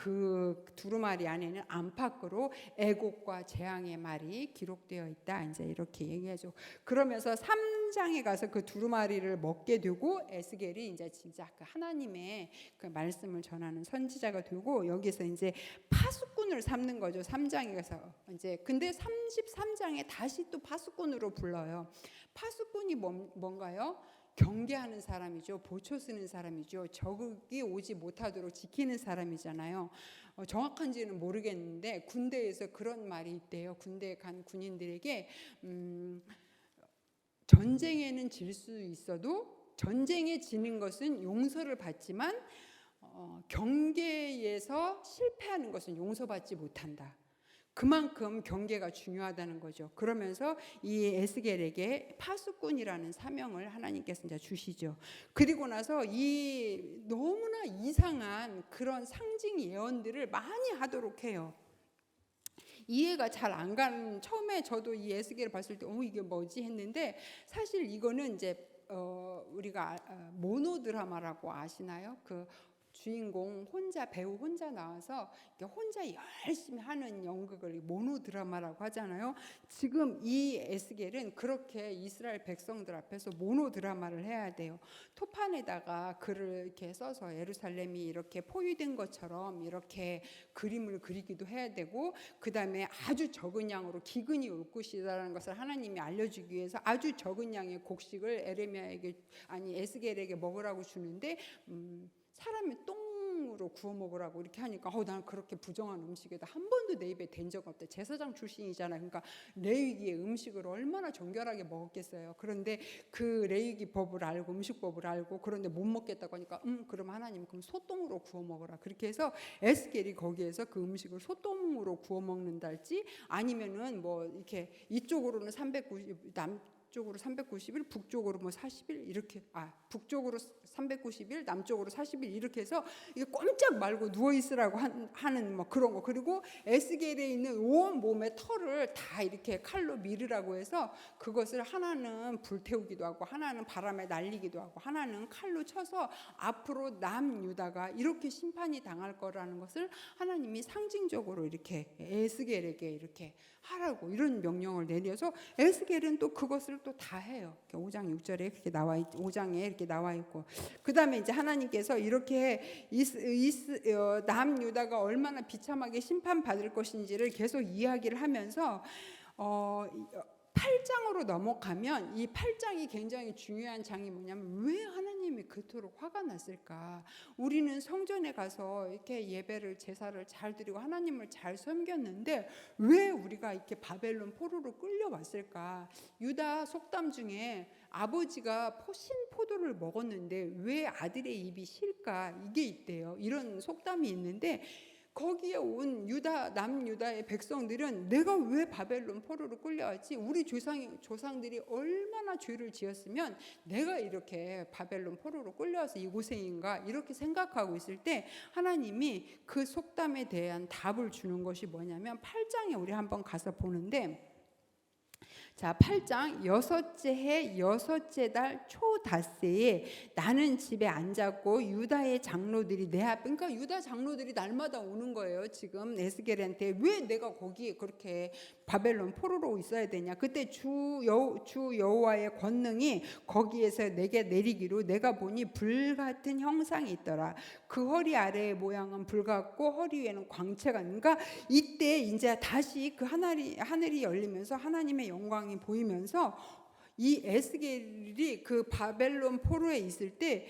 두루마리 안에는 안팎으로 애곡과 재앙의 말이 기록되어 있다. 이제 이렇게 얘기하죠. 그러면서 3장에 가서 그 두루마리를 먹게 되고 에스겔이 이제 진짜 그 하나님의 그 말씀을 전하는 선지자가 되고 여기서 이제 파수꾼을 삼는 거죠. 3장에 가서 이제 근데 33장에 다시 또 파수꾼으로 불러요. 파수꾼이 뭔가요? 경계하는 사람이죠. 보초 쓰는 사람이죠. 적이 오지 못하도록 지키는 사람이잖아요. 정확한지는 모르겠는데 군대에서 그런 말이 있대요. 군대에 간 군인들에게 전쟁에는 질 수 있어도 전쟁에 지는 것은 용서를 받지만 경계에서 실패하는 것은 용서받지 못한다. 그만큼 경계가 중요하다는 거죠. 그러면서 이 에스겔에게 파수꾼이라는 사명을 하나님께서 이제 주시죠. 그리고 나서 이 너무나 이상한 그런 상징 예언들을 많이 하도록 해요. 이해가 잘 안 가는, 처음에 저도 이 에스겔을 봤을 때 이게 뭐지 했는데, 사실 이거는 이제 우리가 모노드라마라고 아시나요? 그 주인공 혼자, 배우 혼자 나와서 혼자 열심히 하는 연극을 모노드라마라고 하잖아요. 지금 이 에스겔은 그렇게 이스라엘 백성들 앞에서 모노드라마를 해야 돼요. 토판에다가 글을 이렇게 써서 예루살렘이 이렇게 포위된 것처럼 이렇게 그림을 그리기도 해야 되고, 그 다음에 아주 적은 양으로 기근이 올 것이라는 것을 하나님이 알려주기 위해서 아주 적은 양의 곡식을 에스겔에게 먹으라고 주는데 사람이 똥으로 구워 먹으라고 이렇게 하니까 나는 그렇게 부정한 음식에다 한 번도 내 입에 댄 적 없대. 제사장 출신이잖아. 그러니까 레위기의 음식을 얼마나 정결하게 먹었겠어요. 그런데 그 레위기 법을 알고 음식법을 알고 그런데 못 먹겠다고 하니까 그럼 하나님 그럼 소똥으로 구워 먹어라. 그렇게 해서 에스겔이 거기에서 그 음식을 소똥으로 구워 먹는다 할지, 아니면은 뭐 이렇게 이쪽으로는 390 쪽으로 390일, 북쪽으로 뭐 40일 이렇게, 북쪽으로 390일, 남쪽으로 40일 이렇게 해서 이게 꼼짝 말고 누워 있으라고 하는 뭐 그런 거. 그리고 에스겔에 있는 온 몸의 털을 다 이렇게 칼로 밀으라고 해서 그것을 하나는 불태우기도 하고 하나는 바람에 날리기도 하고 하나는 칼로 쳐서 앞으로 남유다가 이렇게 심판이 당할 거라는 것을 하나님이 상징적으로 이렇게 에스겔에게 이렇게 하라고 이런 명령을 내려서 에스겔은 또 그것을 또 다 해요. 5장 6절에 그렇게 나와 있, 5장에 이렇게 나와 있고, 그다음에 이제 하나님께서 이렇게 남유다가 얼마나 비참하게 심판받을 것인지를 계속 이야기를 하면서 8장으로 넘어가면 이 8장이 굉장히 중요한 장이 뭐냐면, 왜 하나님이 그토록 화가 났을까? 우리는 성전에 가서 이렇게 예배를 제사를 잘 드리고 하나님을 잘 섬겼는데 왜 우리가 이렇게 바벨론 포로로 끌려왔을까? 유다 속담 중에 아버지가 신포도를 먹었는데 왜 아들의 입이 실까? 이게 있대요. 이런 속담이 있는데, 거기에 온 남유다의 백성들은 내가 왜 바벨론 포로로 끌려왔지? 우리 조상들이 얼마나 죄를 지었으면 내가 이렇게 바벨론 포로로 끌려와서 이 고생인가? 이렇게 생각하고 있을 때 하나님이 그 속담에 대한 답을 주는 것이 뭐냐면 8장에 우리 한번 가서 보는데, 자, 8장 여섯째 해 여섯째 달 초닷새에 나는 집에 앉았고 유다의 장로들이 내 앞에, 그러니까 유다 장로들이 날마다 오는 거예요. 지금 에스겔한테 왜 내가 거기에 그렇게 바벨론 포로로 있어야 되냐? 그때 주 여호와의 권능이 거기에서 내게 내리기로 내가 보니 불 같은 형상이 있더라. 그 허리 아래의 모양은 불 같고 허리 위에는 광채가. 그러니까 이때 이제 다시 그 하늘이 열리면서 하나님의 영광이 보이면서 이 에스겔이 그 바벨론 포로에 있을 때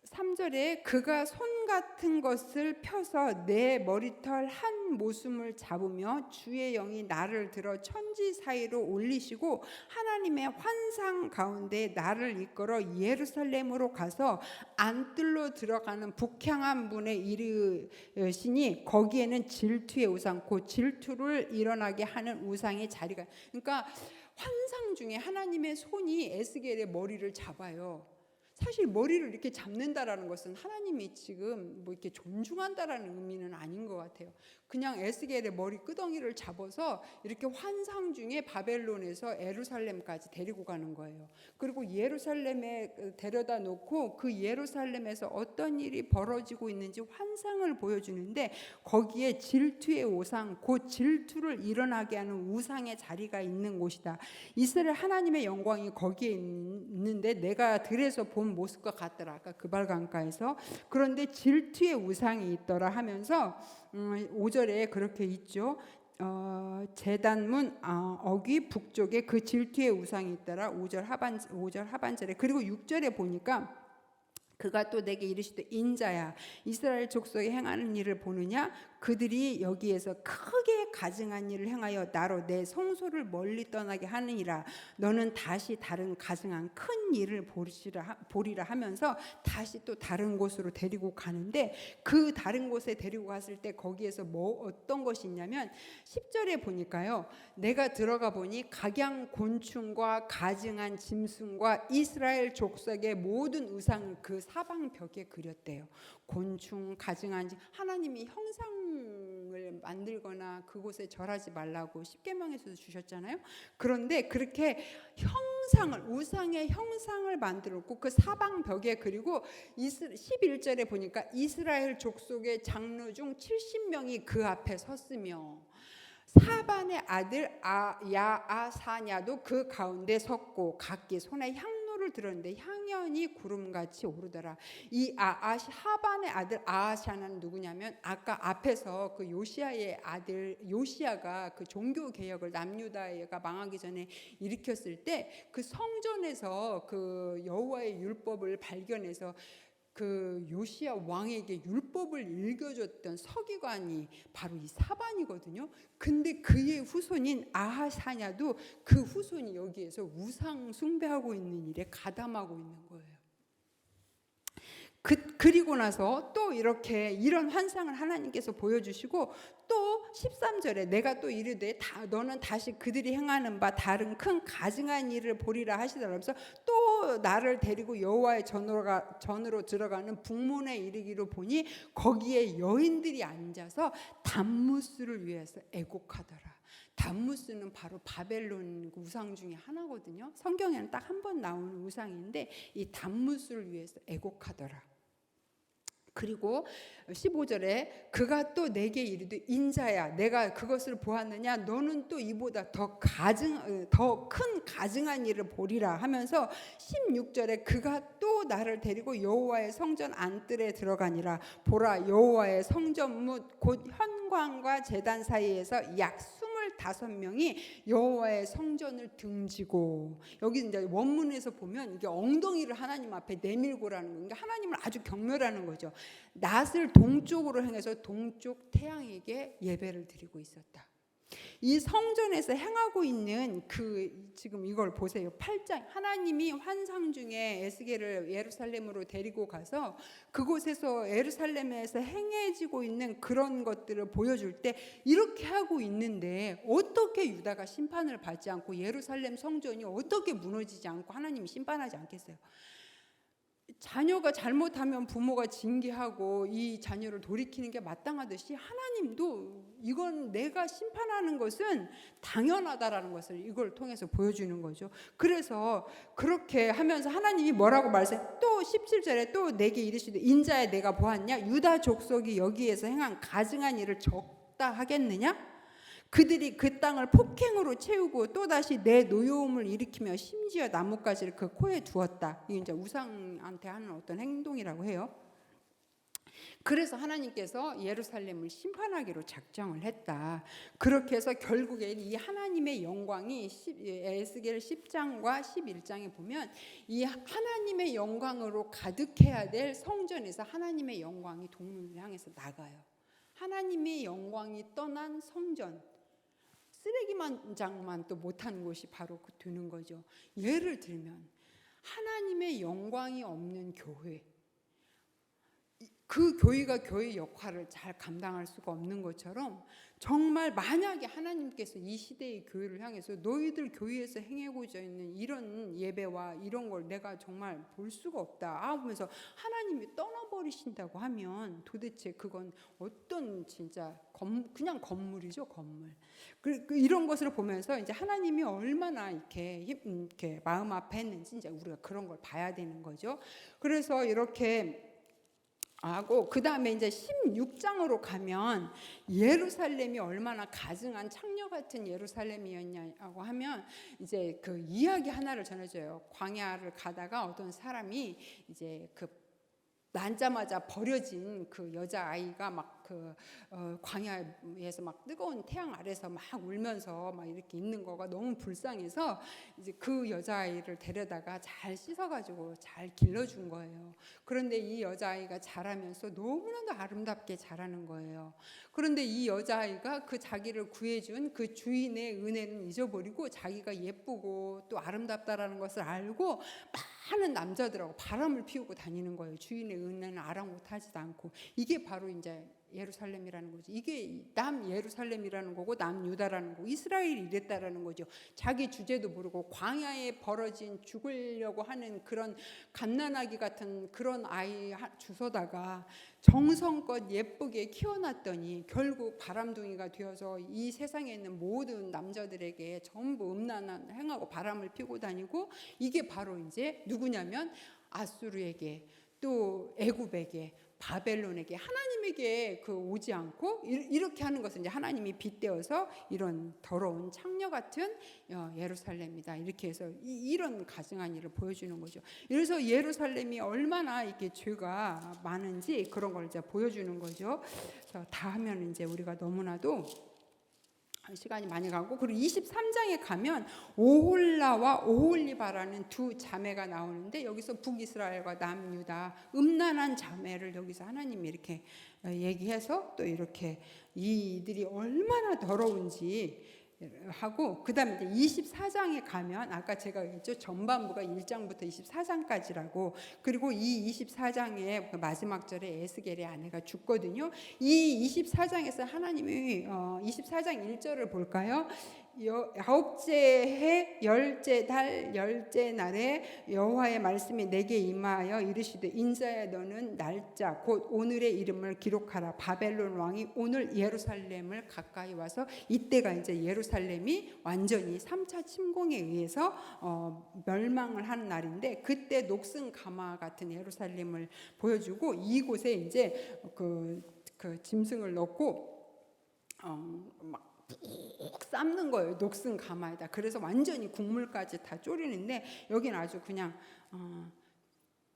3절에 그가 손 같은 것을 펴서 내 머리털 한 모숨을 잡으며 주의 영이 나를 들어 천지 사이로 올리시고 하나님의 환상 가운데 나를 이끌어 예루살렘으로 가서 안뜰로 들어가는 북향한 문에 이르시니 거기에는 질투의 우상, 곧 질투를 일어나게 하는 우상의 자리가. 그러니까 환상 중에 하나님의 손이 에스겔의 머리를 잡아요. 사실 머리를 이렇게 잡는다라는 것은 하나님이 지금 뭐 이렇게 존중한다라는 의미는 아닌 것 같아요. 그냥 에스겔의 머리 끄덩이를 잡아서 이렇게 환상 중에 바벨론에서 예루살렘까지 데리고 가는 거예요. 그리고 예루살렘에 데려다 놓고 그 예루살렘에서 어떤 일이 벌어지고 있는지 환상을 보여주는데, 거기에 질투의 우상, 곧 질투를 일어나게 하는 우상의 자리가 있는 곳이다. 이스라엘 하나님의 영광이 거기에 있는데 내가 들에서 본 모습과 같더라. 아까 그발 강가에서. 그런데 질투의 우상이 있더라 하면서 5절에 그렇게 있죠. 제단문 어귀 북쪽에 그 질투의 우상이 있더라. 5절 하반절에. 그리고 6절에 보니까 그가 또 내게 이르시되 인자야 이스라엘 족속이 행하는 일을 보느냐 그들이 여기에서 크게 가증한 일을 행하여 나로 내 성소를 멀리 떠나게 하느니라. 너는 다시 다른 가증한 큰 일을 보리라 하면서 다시 또 다른 곳으로 데리고 가는데, 그 다른 곳에 데리고 갔을 때 거기에서 어떤 것이 있냐면 10절에 보니까요, 내가 들어가 보니 각양 곤충과 가증한 짐승과 이스라엘 족속의 모든 우상 그 사방 벽에 그렸대요. 곤충, 가증한 하나님이 형상을 만들거나 그곳에 절하지 말라고 십계명에서도 주셨잖아요. 그런데 그렇게 우상의 형상을 만들었고 그 사방 벽에, 그리고 11절에 보니까 이스라엘 족속의 장로 중 70명이 그 앞에 섰으며 사반의 아들 야아사냐도 그 가운데 섰고 각기 손에 향로를 들었는데 향연이 구름같이 오르더라. 이 하반의 아들 아하샤는 누구냐면 아까 앞에서 그 요시야의 아들 요시야가 그 종교 개혁을 남유다가 망하기 전에 일으켰을 때 그 성전에서 그 여호와의 율법을 발견해서 그 요시야 왕에게 율법을 읽어줬던 서기관이 바로 이 사반이거든요. 근데 그의 후손인 아하사냐도 그 후손이 여기에서 우상 숭배하고 있는 일에 가담하고 있는 거예요. 그리고 나서 또 이런 환상을 하나님께서 보여주시고 또 13절에 내가 또 이르되 너는 다시 그들이 행하는 바 다른 큰 가증한 일을 보리라 하시더라면서 또 나를 데리고 여호와의 전으로 들어가는 북문에 이르기로 보니 거기에 여인들이 앉아서 단무스를 위해서 애곡하더라. 단무스는 바로 바벨론 우상 중에 하나거든요. 성경에는 딱 한 번 나오는 우상인데 이 단무스를 위해서 애곡하더라. 그리고 15절에 그가 또 내게 이르되 인자야 내가 그것을 보았느냐 너는 또 이보다 더 큰 가증한 일을 보리라 하면서 16절에 그가 또 나를 데리고 여호와의 성전 안뜰에 들어가니라. 보라 여호와의 성전 곧 현관과 제단 사이에서 약 25명이 여호와의 성전을 등지고, 여기 이제 원문에서 보면 이게 엉덩이를 하나님 앞에 내밀고라는 거예요. 그러니까 하나님을 아주 경멸하는 거죠. 낫을 동쪽으로 향해서 동쪽 태양에게 예배를 드리고 있었다. 이 성전에서 행하고 있는 지금 이걸 보세요. 8장 하나님이 환상 중에 에스겔을 예루살렘으로 데리고 가서 그곳에서 예루살렘에서 행해지고 있는 그런 것들을 보여줄 때 이렇게 하고 있는데 어떻게 유다가 심판을 받지 않고 예루살렘 성전이 어떻게 무너지지 않고 하나님이 심판하지 않겠어요? 자녀가 잘못하면 부모가 징계하고 이 자녀를 돌이키는 게 마땅하듯이 하나님도 이건 내가 심판하는 것은 당연하다라는 것을 이걸 통해서 보여주는 거죠. 그래서 그렇게 하면서 하나님이 뭐라고 말씀해? 또 17절에 또 내게 이르시되 인자야 내가 보았냐? 유다 족속이 여기에서 행한 가증한 일을 적다 하겠느냐? 그들이 그 땅을 폭행으로 채우고 또다시 내 노여움을 일으키며 심지어 나뭇가지를 그 코에 두었다. 이게 이제 우상한테 하는 어떤 행동이라고 해요. 그래서 하나님께서 예루살렘을 심판하기로 작정을 했다. 그렇게 해서 결국에 이 하나님의 영광이 에스겔 10장과 11장에 보면 이 하나님의 영광으로 가득해야 될 성전에서 하나님의 영광이 동문을 향해서 나가요. 하나님의 영광이 떠난 성전, 쓰레기장만 또 못하는 곳이 바로 되는 거죠. 예를 들면 하나님의 영광이 없는 교회, 그 교회가 교회 역할을 잘 감당할 수가 없는 것처럼 정말 만약에 하나님께서 이 시대의 교회를 향해서 너희들 교회에서 행하고자 있는 이런 예배와 이런 걸 내가 정말 볼 수가 없다 하면서 하나님이 떠나버리신다고 하면 도대체 그건 어떤 진짜 그냥 건물이죠, 건물. 이런 것을 보면서 이제 하나님이 얼마나 이렇게 마음 아파했는지 이제 우리가 그런 걸 봐야 되는 거죠. 그래서 이렇게 하고 그 다음에 이제 16장으로 가면 예루살렘이 얼마나 가증한 창녀 같은 예루살렘이었냐고 하면 이제 그 이야기 하나를 전해줘요. 광야를 가다가 어떤 사람이 이제 그 낳자마자 버려진 그 여자아이가 막 광야에서 막 뜨거운 태양 아래서 막 울면서 막 이렇게 있는 거가 너무 불쌍해서 이제 그 여자아이를 데려다가 잘 씻어가지고 잘 길러준 거예요. 그런데 이 여자아이가 자라면서 너무나도 아름답게 자라는 거예요. 그런데 이 여자아이가 그 자기를 구해준 그 주인의 은혜는 잊어버리고 자기가 예쁘고 또 아름답다라는 것을 알고 많은 남자들하고 바람을 피우고 다니는 거예요. 주인의 은혜는 아랑곳하지도 않고. 이게 바로 이제 예루살렘이라는 거죠. 이게 남 예루살렘이라는 거고 남 유다라는 거고 이스라엘이 이랬다라는 거죠. 자기 주제도 모르고 광야에 벌어진 죽으려고 하는 그런 갓난아기 같은 그런 아이 주워다가 정성껏 예쁘게 키워놨더니 결국 바람둥이가 되어서 이 세상에 있는 모든 남자들에게 전부 음란한 행하고 바람을 피고 다니고, 이게 바로 이제 누구냐면 아수르에게 또 애굽에게 바벨론에게 하나님에게 오지 않고 이렇게 하는 것은 이제 하나님이 빗대어서 이런 더러운 창녀 같은 예루살렘이다, 이렇게 해서 이런 가증한 일을 보여주는 거죠. 그래서 예루살렘이 얼마나 이렇게 죄가 많은지 그런 걸 이제 보여주는 거죠. 그래서 다 하면 이제 우리가 너무나도 시간이 많이 가고, 그리고 23장에 가면 오홀라와 오홀리바라는 두 자매가 나오는데 여기서 북이스라엘과 남유다 음란한 자매를 여기서 하나님이 이렇게 얘기해서 또 이렇게 이들이 얼마나 더러운지 하고, 그 다음에 24장에 가면 아까 제가 얘기했죠. 전반부가 1장부터 24장까지라고. 그리고 이 24장의 마지막 절에 에스겔의 아내가 죽거든요. 이 24장에서 하나님이 24장 1절을 볼까요? 아홉째 해 열째 달 열째 날에 여호와의 말씀이 내게 임하여 이르시되 인자야 너는 날짜 곧 오늘의 이름을 기록하라. 바벨론 왕이 오늘 예루살렘을 가까이 와서, 이때가 이제 예루살렘이 완전히 3차 침공에 의해서 멸망을 하는 날인데, 그때 녹슨 가마 같은 예루살렘을 보여주고 이곳에 이제 그 짐승을 넣고 막 푹 삶는 거예요. 녹슨 가마에다. 그래서 완전히 국물까지 다 졸이는데 여기는 아주 그냥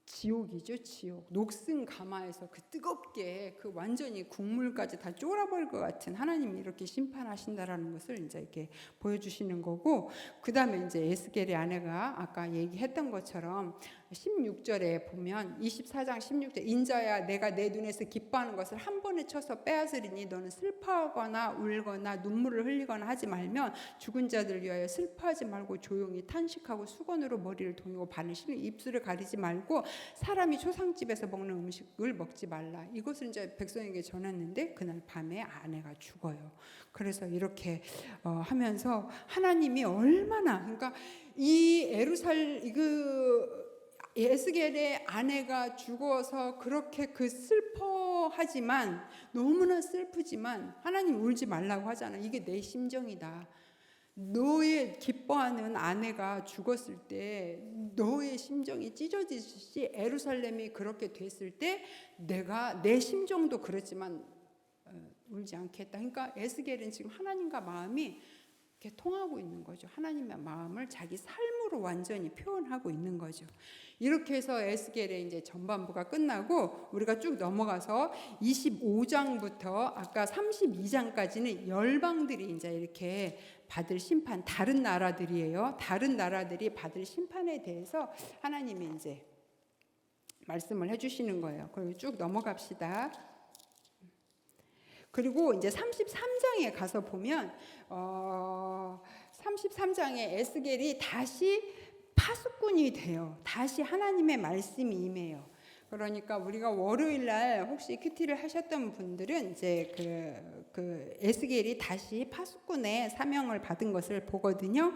지옥이죠, 지옥. 녹슨 가마에서 그 뜨겁게 그 완전히 국물까지 다 쫄아버릴 것 같은 하나님이 이렇게 심판하신다라는 것을 이제 이렇게 보여주시는 거고, 그 다음에 이제 에스겔의 아내가 아까 얘기했던 것처럼 16절에 보면 24장 16절 인자야 내가 내 눈에서 기뻐하는 것을 한 번에 쳐서 빼앗으리니 너는 슬퍼하거나 울거나 눈물을 흘리거나 하지 말면 죽은 자들 위하여 슬퍼하지 말고 조용히 탄식하고 수건으로 머리를 동이고 바느시는 입술을 가리지 말고 사람이 초상집에서 먹는 음식을 먹지 말라. 이것을 이제 백성에게 전했는데 그날 밤에 아내가 죽어요. 그래서 이렇게 하면서 하나님이 얼마나, 그러니까 이 에스겔의 아내가 죽어서 그렇게 슬퍼하지만, 너무나 슬프지만 하나님 울지 말라고 하잖아. 이게 내 심정이다. 너의 기뻐하는 아내가 죽었을 때 너의 심정이 찢어지듯이 예루살렘이 그렇게 됐을 때 내가 내 심정도 그렇지만 울지 않겠다. 그러니까 에스겔은 지금 하나님과 마음이 이렇게 통하고 있는 거죠. 하나님의 마음을 자기 삶으로 완전히 표현하고 있는 거죠. 이렇게 해서 에스겔의 이제 전반부가 끝나고 우리가 쭉 넘어가서 25장부터 아까 32장까지는 열방들이 이제 이렇게 받을 심판, 다른 나라들이에요. 다른 나라들이 받을 심판에 대해서 하나님이 이제 말씀을 해주시는 거예요. 그리고 쭉 넘어갑시다. 그리고 이제 33장에 가서 보면 33장에 에스겔이 다시 파수꾼이 돼요. 다시 하나님의 말씀이 임해요. 그러니까 우리가 월요일 날 혹시 큐티를 하셨던 분들은 이제 그 에스겔이 다시 파수꾼의 사명을 받은 것을 보거든요.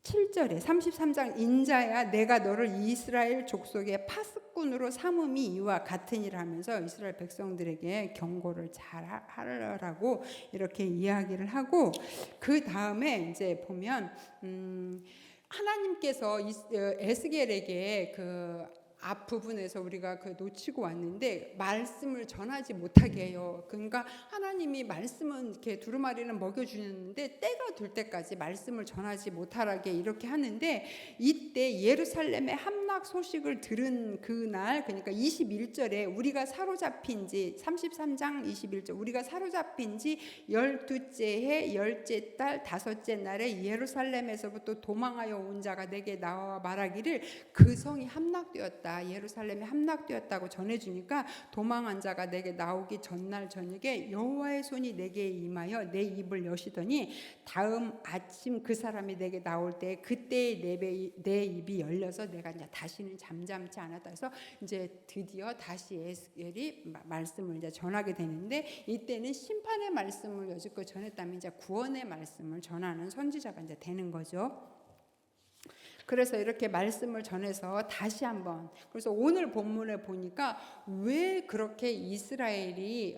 7절에 33장 인자야 내가 너를 이스라엘 족속의 파수꾼으로 삼음이 이와 같으니라 하면서 이스라엘 백성들에게 경고를 잘 하라고 이렇게 이야기를 하고, 그 다음에 이제 보면 하나님께서 에스겔에게 그 앞부분에서 우리가 그 놓치고 왔는데 말씀을 전하지 못하게 해요. 그러니까 하나님이 말씀은 이렇게 두루마리는 먹여주는데 때가 될 때까지 말씀을 전하지 못하게 이렇게 하는데, 이때 예루살렘의 함락 소식을 들은 그날, 그러니까 21절에 우리가 사로잡힌 지 33장 21절 우리가 사로잡힌 지 12째 해 10째 달 5째 날에 예루살렘에서부터 도망하여 온 자가 내게 나와 말하기를 그 성이 함락되었다, 예루살렘이 함락되었다고 전해주니까 도망한 자가 내게 나오기 전날 저녁에 여호와의 손이 내게 임하여 내 입을 여시더니 다음 아침 그 사람이 내게 나올 때 그때 내 입이 열려서 내가 이제 다시는 잠잠치 않았다. 그래서 이제 드디어 다시 에스겔이 말씀을 이제 전하게 되는데, 이때는 심판의 말씀을 여지껏 전했다면 이제 구원의 말씀을 전하는 선지자가 이제 되는 거죠. 그래서 이렇게 말씀을 전해서 다시 한번, 그래서 오늘 본문에 보니까 왜 그렇게 이스라엘이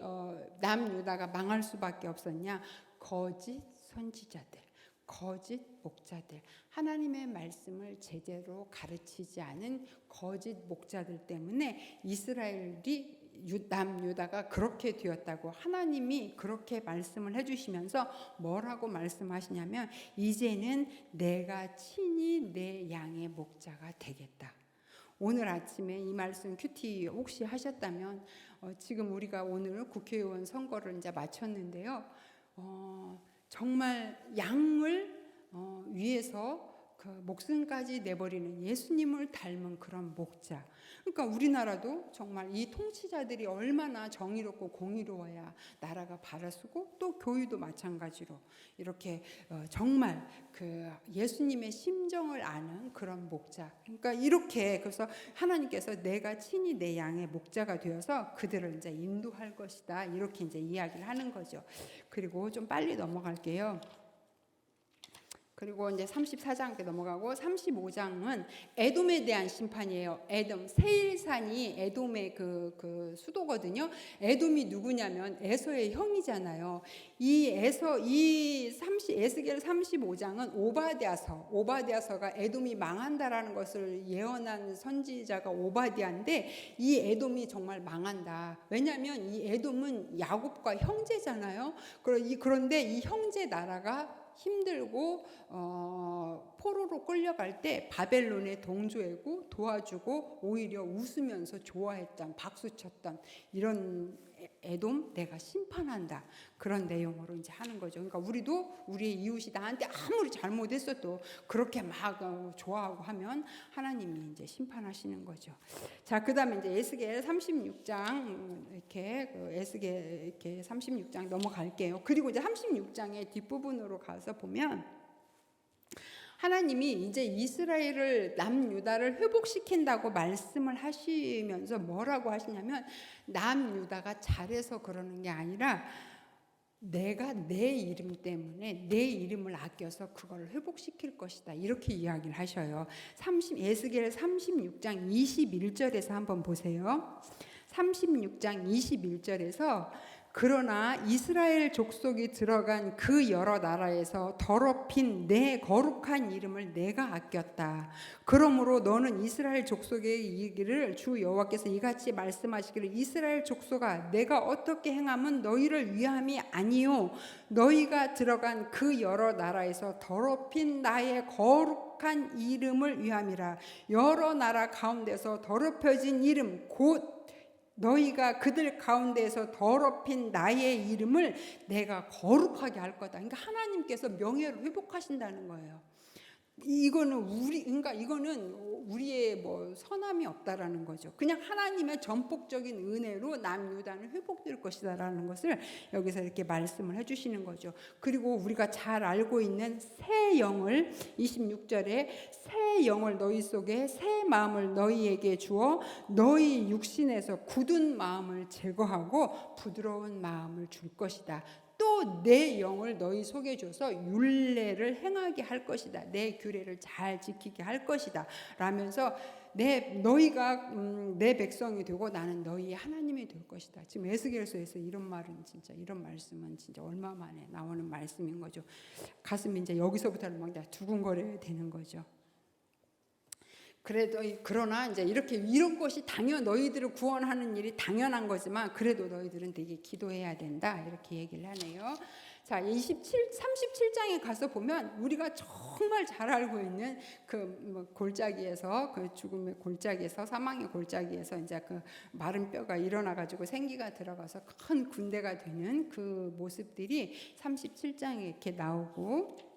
남유다가 망할 수밖에 없었냐? 거짓 선지자들, 거짓 목자들, 하나님의 말씀을 제대로 가르치지 않은 거짓 목자들 때문에 이스라엘이 남유다가 그렇게 되었다고 하나님이 그렇게 말씀을 해주시면서 뭐라고 말씀하시냐면, 이제는 내가 친히 내 양의 목자가 되겠다. 오늘 아침에 이 말씀 큐티 혹시 하셨다면 지금 우리가 오늘 국회의원 선거를 이제 마쳤는데요. 정말 양을 위해서 그 목숨까지 내버리는 예수님을 닮은 그런 목자. 그러니까 우리나라도 정말 이 통치자들이 얼마나 정의롭고 공의로워야 나라가 바라서고, 또 교회도 마찬가지로 이렇게 정말 그 예수님의 심정을 아는 그런 목자. 그러니까 이렇게, 그래서 하나님께서 내가 친히 내 양의 목자가 되어서 그들을 이제 인도할 것이다, 이렇게 이제 이야기를 하는 거죠. 그리고 좀 빨리 넘어갈게요. 그리고 이제 34장 넘어가고 35장은 에돔에 대한 심판이에요. 에돔, 세일산이 에돔의 그 수도거든요. 에돔이 누구냐면 에서의 형이잖아요. 에스겔 35장은 오바댜서가 에돔이 망한다라는 것을 예언한 선지자가 오바댜인데, 이 에돔이 정말 망한다. 왜냐하면 이 에돔은 야곱과 형제잖아요. 그런데 이 형제 나라가 힘들고 포로로 끌려갈 때 바벨론의 동조이고 도와주고 오히려 웃으면서 좋아했던, 박수쳤던 이런 에돔 내가 심판한다, 그런 내용으로 이제 하는 거죠. 그러니까 우리도 우리의 이웃이 나한테 아무리 잘못했어도 그렇게 막 좋아하고 하면 하나님이 이제 심판하시는 거죠. 자, 그다음에 이제 에스겔 36장 에스겔 36장 넘어갈게요. 그리고 이제 36장의 뒷부분으로 가서 보면 하나님이 이제 이스라엘을, 남유다를 회복시킨다고 말씀을 하시면서 뭐라고 하시냐면, 남유다가 잘해서 그러는 게 아니라 내가 내 이름 때문에 내 이름을 아껴서 그걸 회복시킬 것이다, 이렇게 이야기를 하셔요. 에스겔 36장 21절에서 한번 보세요. 36장 21절에서 그러나 이스라엘 족속이 들어간 그 여러 나라에서 더럽힌 내 거룩한 이름을 내가 아꼈다. 그러므로 너는 이스라엘 족속에게 이르기를, 주 여호와께서 이같이 말씀하시기를, 이스라엘 족속아, 내가 어떻게 행함은 너희를 위함이 아니요 너희가 들어간 그 여러 나라에서 더럽힌 나의 거룩한 이름을 위함이라. 여러 나라 가운데서 더럽혀진 이름, 곧 너희가 그들 가운데에서 더럽힌 나의 이름을 내가 거룩하게 할 거다. 그러니까 하나님께서 명예를 회복하신다는 거예요. 그러니까 이거는 우리의 뭐 선함이 없다라는 거죠. 그냥 하나님의 전폭적인 은혜로 남유다는 회복될 것이다라는 것을 여기서 이렇게 말씀을 해주시는 거죠. 그리고 우리가 잘 알고 있는 새 영을, 26절에 새 영을 너희 속에, 새 마음을 너희에게 주어 너희 육신에서 굳은 마음을 제거하고 부드러운 마음을 줄 것이다. 또 내 영을 너희 속에 줘서 율례를 행하게 할 것이다. 내 규례를 잘 지키게 할 것이다 라면서 너희가 내 백성이 되고 나는 너희의 하나님이 될 것이다. 지금 에스겔서에서 이런 말씀은 진짜 얼마 만에 나오는 말씀인 거죠. 가슴이 이제 여기서부터는 막 두근거려야 되는 거죠. 그래도 그러나 이제 이렇게 이런 것이 너희들을 구원하는 일이 당연한 거지만 그래도 너희들은 되게 기도해야 된다 이렇게 얘기를 하네요. 자, 37장에 가서 보면 우리가 정말 잘 알고 있는 그 골짜기에서 그 죽음의 골짜기에서 사망의 골짜기에서 이제 그 마른 뼈가 일어나 가지고 생기가 들어가서 큰 군대가 되는 그 모습들이 37장에 이렇게 나오고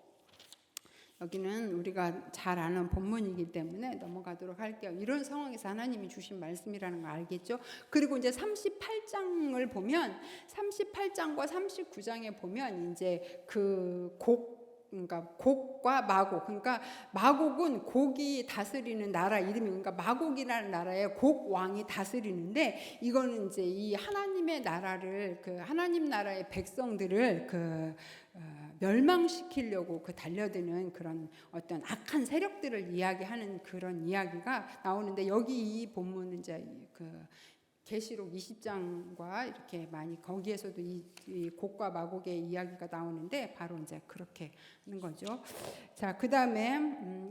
여기는 우리가 잘 아는 본문이기 때문에 넘어가도록 할게요. 이런 상황에서 하나님이 주신 말씀이라는 걸 알겠죠? 그리고 이제 38장을 보면 38장과 39장에 보면 이제 그러니까 곡과 마곡, 그러니까 마곡은 곡이 다스리는 나라 이름이, 그러니까 마곡이라는 나라의 곡 왕이 다스리는데 이거는 이제 이 하나님의 나라를 그 하나님 나라의 백성들을 멸망시키려고 달려드는 그런 어떤 악한 세력들을 이야기하는 그런 이야기가 나오는데 여기 이 본문은 이제 계시록 20장과 이렇게 많이 거기에서도 이 곡과 마곡의 이야기가 나오는데 바로 이제 그렇게 하는 거죠. 자, 그다음에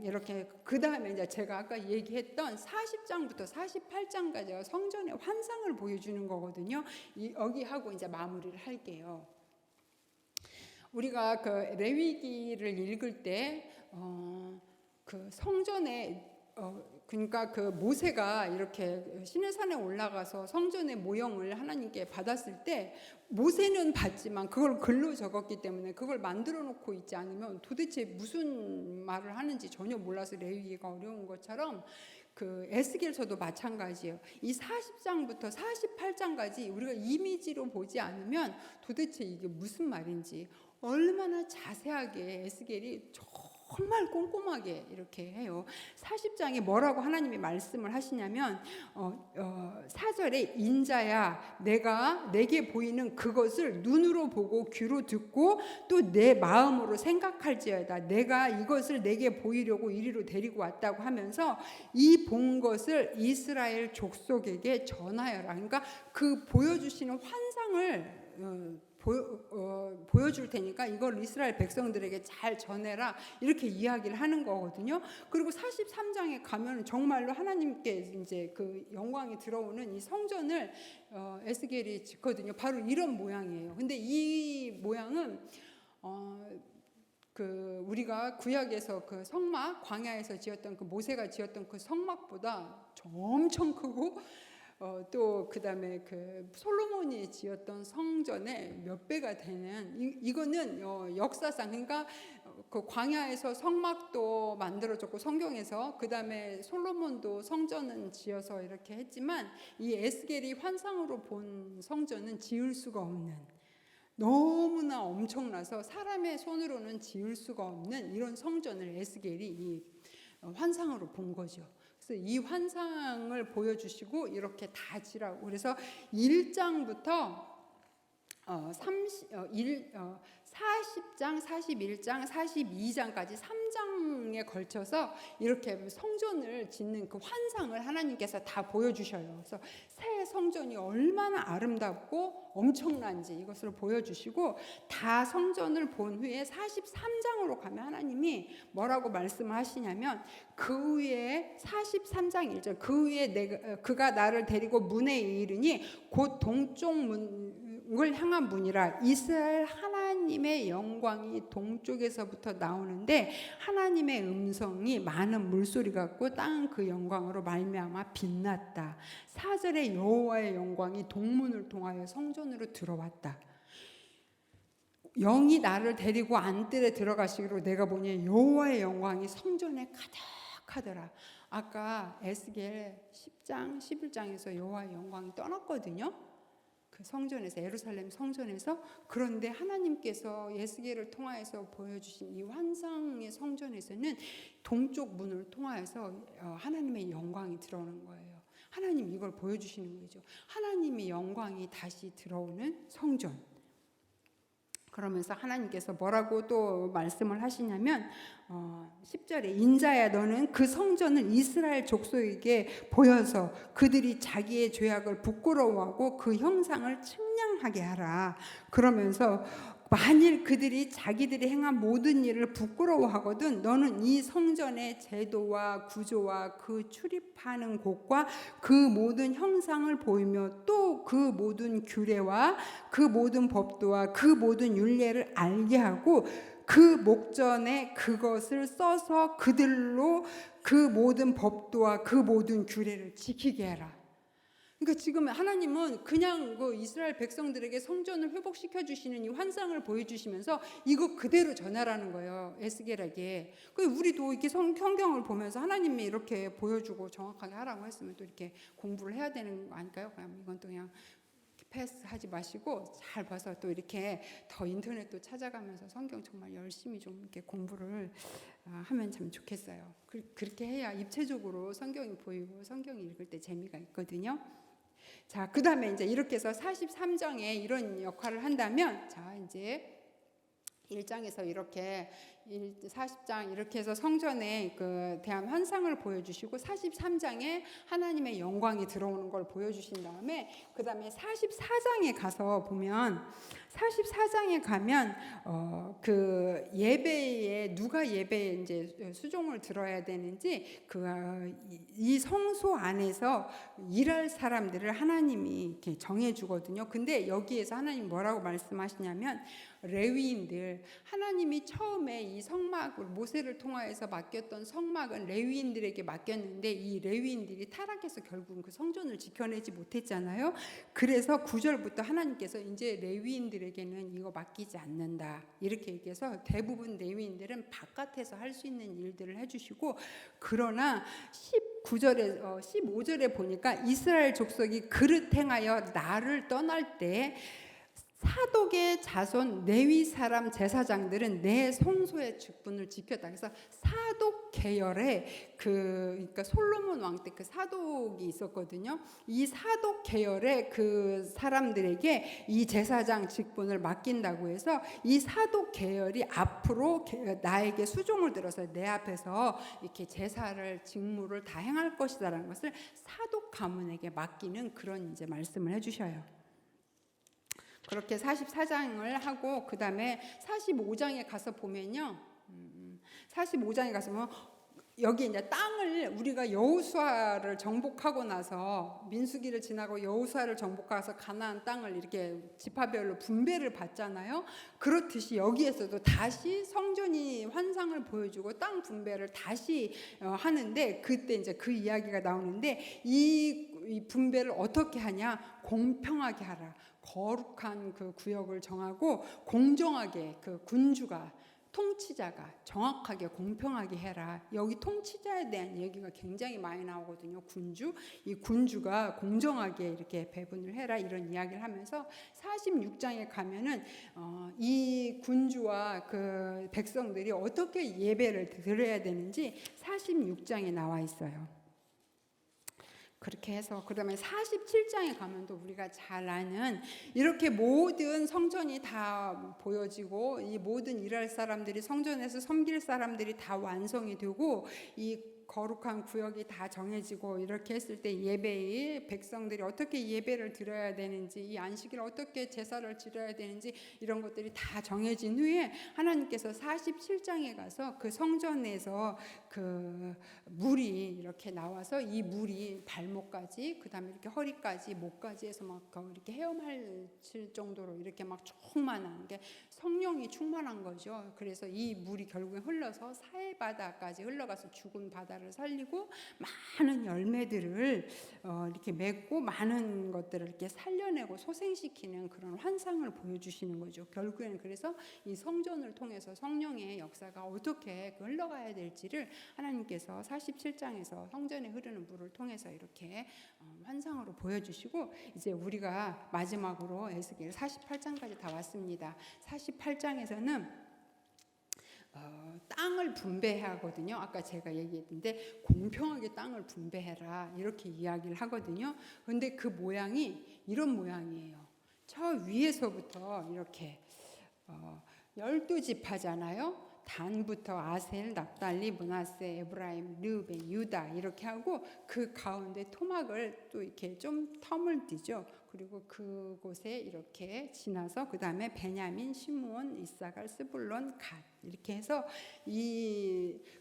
이제 제가 아까 얘기했던 40장부터 48장까지 성전의 환상을 보여주는 거거든요. 여기 하고 이제 마무리를 할게요. 우리가 그 레위기를 읽을 때 그 성전에 그러니까 그 모세가 이렇게 시내산에 올라가서 성전의 모형을 하나님께 받았을 때 모세는 봤지만 그걸 글로 적었기 때문에 그걸 만들어 놓고 있지 않으면 도대체 무슨 말을 하는지 전혀 몰라서 레위기가 어려운 것처럼 그 에스겔서도 마찬가지예요. 이 40장부터 48장까지 우리가 이미지로 보지 않으면 도대체 이게 무슨 말인지 얼마나 자세하게 에스겔이 정말 꼼꼼하게 이렇게 해요. 40장에 뭐라고 하나님이 말씀을 하시냐면 4절에 인자야 내가 내게 보이는 그것을 눈으로 보고 귀로 듣고 또 내 마음으로 생각할지어다. 내가 이것을 내게 보이려고 이리로 데리고 왔다고 하면서 이 본 것을 이스라엘 족속에게 전하여라. 그러니까 그 보여주시는 환상을 보여줄 테니까 이걸 이스라엘 백성들에게 잘 전해라 이렇게 이야기를 하는 거거든요. 그리고 43장에 가면 정말로 하나님께 이제 그 영광이 들어오는 이 성전을 에스겔이 짓거든요. 바로 이런 모양이에요. 근데 이 모양은 그 우리가 구약에서 그 성막 광야에서 지었던 그 모세가 지었던 그 성막보다 엄청 크고 또 그다음에 그 솔로몬이 지었던 성전의 몇 배가 되는 이거는 역사상 그러니까 그 광야에서 성막도 만들어졌고 성경에서 그다음에 솔로몬도 성전은 지어서 이렇게 했지만 이 에스겔이 환상으로 본 성전은 지을 수가 없는 너무나 엄청나서 사람의 손으로는 지을 수가 없는 이런 성전을 에스겔이 이 환상으로 본 거죠. 그래서 이 환상을 보여주시고 이렇게 다 지라고. 그래서 1장부터 40장, 41장, 42장까지 3장에 걸쳐서 이렇게 성전을 짓는 그 환상을 하나님께서 다 보여주셔요. 그래서 새 성전이 얼마나 아름답고 엄청난지 이것을 보여주시고 다 성전을 본 후에 43장으로 가면 하나님이 뭐라고 말씀하시냐면 그 후에 43장 1절 그 후에 그가 나를 데리고 문에 이르니 곧 동쪽 문을 향한 문이라. 이스라엘 하나님의 영광이 동쪽에서부터 나오는데 하나님의 음성이 많은 물소리 같고 땅은 그 영광으로 말미암아 빛났다. 4절에 여호와의 영광이 동문을 통하여 성전으로 들어왔다. 영이 나를 데리고 안뜰에 들어가시기로 내가 보니 여호와의 영광이 성전에 가득하더라. 아까 에스겔 10장 11장에서 여호와의 영광이 떠났거든요. 그 성전에서 예루살렘 성전에서. 그런데 하나님께서 에스겔을 통하여서 보여주신 이 환상의 성전에서는 동쪽 문을 통하여서 하나님의 영광이 들어오는 거예요. 하나님 이걸 보여주시는 거죠. 하나님의 영광이 다시 들어오는 성전. 그러면서 하나님께서 뭐라고 또 말씀을 하시냐면 10절에 인자야 너는 그 성전을 이스라엘 족속에게 보여서 그들이 자기의 죄악을 부끄러워하고 그 형상을 측량하게 하라. 그러면서 만일 그들이 자기들이 행한 모든 일을 부끄러워하거든 너는 이 성전의 제도와 구조와 그 출입하는 곳과 그 모든 형상을 보이며 또 그 모든 규례와 그 모든 법도와 그 모든 율례를 알게 하고 그 목전에 그것을 써서 그들로 그 모든 법도와 그 모든 규례를 지키게 해라. 그러니까 지금 하나님은 그냥 그 이스라엘 백성들에게 성전을 회복시켜 주시는 이 환상을 보여주시면서 이거 그대로 전하라는 거예요. 에스겔에게. 우리도 이렇게 성경을 보면서 하나님이 이렇게 보여주고 정확하게 하라고 했으면 또 이렇게 공부를 해야 되는 거 아닐까요? 이건 또 그냥 패스하지 마시고 잘 봐서 또 이렇게 더 인터넷도 찾아가면서 성경 정말 열심히 좀 이렇게 공부를 하면 참 좋겠어요. 그렇게 해야 입체적으로 성경이 보이고 성경이 읽을 때 재미가 있거든요. 자, 그 다음에 이제 이렇게 해서 43장에 이런 역할을 한다면, 자, 이제 1장에서 이렇게 40장 이렇게 해서 성전에 그 대한 환상을 보여주시고 43장에 하나님의 영광이 들어오는 걸 보여주신 다음에 그 다음에 44장에 가서 보면 44장에 가면 그 예배에 누가 예배에 이제 수종을 들어야 되는지 이 성소 안에서 일할 사람들을 하나님이 이렇게 정해주거든요. 근데 여기에서 하나님 뭐라고 말씀하시냐면 레위인들, 하나님이 처음에 이 성막을 모세를 통하여서 맡겼던 성막은 레위인들에게 맡겼는데 이 레위인들이 타락해서 결국은 그 성전을 지켜내지 못했잖아요. 그래서 9절부터 하나님께서 이제 레위인들에게는 이거 맡기지 않는다 이렇게 얘기해서 대부분 레위인들은 바깥에서 할 수 있는 일들을 해주시고, 그러나 15절에 보니까 이스라엘 족속이 그릇 행하여 나를 떠날 때 사독의 자손 레위 사람 제사장들은 내 성소의 직분을 지켰다. 그래서 사독 계열에 그러니까 솔로몬 왕 때 그 사독이 있었거든요. 이 사독 계열의 그 사람들에게 이 제사장 직분을 맡긴다고 해서 이 사독 계열이 앞으로 나에게 수종을 들어서 내 앞에서 이렇게 제사를 직무를 다 행할 것이다라는 것을 사독 가문에게 맡기는 그런 이제 말씀을 해주셔요. 그렇게 44장을 하고 그 다음에 45장에 가서 보면요, 45장에 가서 보면 여기 이제 땅을 우리가 여호수아를 정복하고 나서 민수기를 지나고 여호수아를 정복해서 가나안 땅을 이렇게 지파별로 분배를 받잖아요. 그렇듯이 여기에서도 다시 성전이 환상을 보여주고 땅 분배를 다시 하는데 그때 이제 그 이야기가 나오는데 이 분배를 어떻게 하냐? 공평하게 하라. 거룩한 그 구역을 정하고 공정하게 그 군주가 통치자가 정확하게 공평하게 해라. 여기 통치자에 대한 얘기가 굉장히 많이 나오거든요. 이 군주가 공정하게 이렇게 배분을 해라 이런 이야기를 하면서 46장에 가면은 이 군주와 그 백성들이 어떻게 예배를 드려야 되는지 46장에 나와 있어요. 그렇게 해서 그다음에 47장에 가면 또 우리가 잘 아는 이렇게 모든 성전이 다 보여지고 이 모든 일할 사람들이 성전에서 섬길 사람들이 다 완성이 되고 이 거룩한 구역이 다 정해지고 이렇게 했을 때 예배의 백성들이 어떻게 예배를 드려야 되는지 이 안식일 어떻게 제사를 지려야 되는지 이런 것들이 다 정해진 후에 하나님께서 47장에 가서 그 성전에서 그 물이 이렇게 나와서 이 물이 발목까지 그다음에 이렇게 허리까지 목까지 해서 막 이렇게 헤엄할 정도로 이렇게 막 충만한 게 성령이 충만한 거죠. 그래서 이 물이 결국에 흘러서 사해 바다까지 흘러가서 죽은 바다를 살리고 많은 열매들을 이렇게 맺고 많은 것들을 이렇게 살려내고 소생시키는 그런 환상을 보여주시는 거죠. 결국에는 그래서 이 성전을 통해서 성령의 역사가 어떻게 흘러가야 될지를 하나님께서 47장에서 성전에 흐르는 물을 통해서 이렇게 환상으로 보여주시고 이제 우리가 마지막으로 에스겔 48장까지 다 왔습니다. 48장에서는 땅을 분배하거든요. 아까 제가 얘기했는데 공평하게 땅을 분배해라 이렇게 이야기를 하거든요. 그런데 그 모양이 이런 모양이에요. 저 위에서부터 이렇게 12지파잖아요. 단부터 아셀, 납달리, 므낫세, 에브라임, 르벤, 유다 이렇게 하고 그 가운데 토막을 또 이렇게 좀 텀을 띠죠. 그리고 그곳에 이렇게 지나서 그 다음에 베냐민, 시므온, 이사갈, 스불론, 갓 이렇게 해서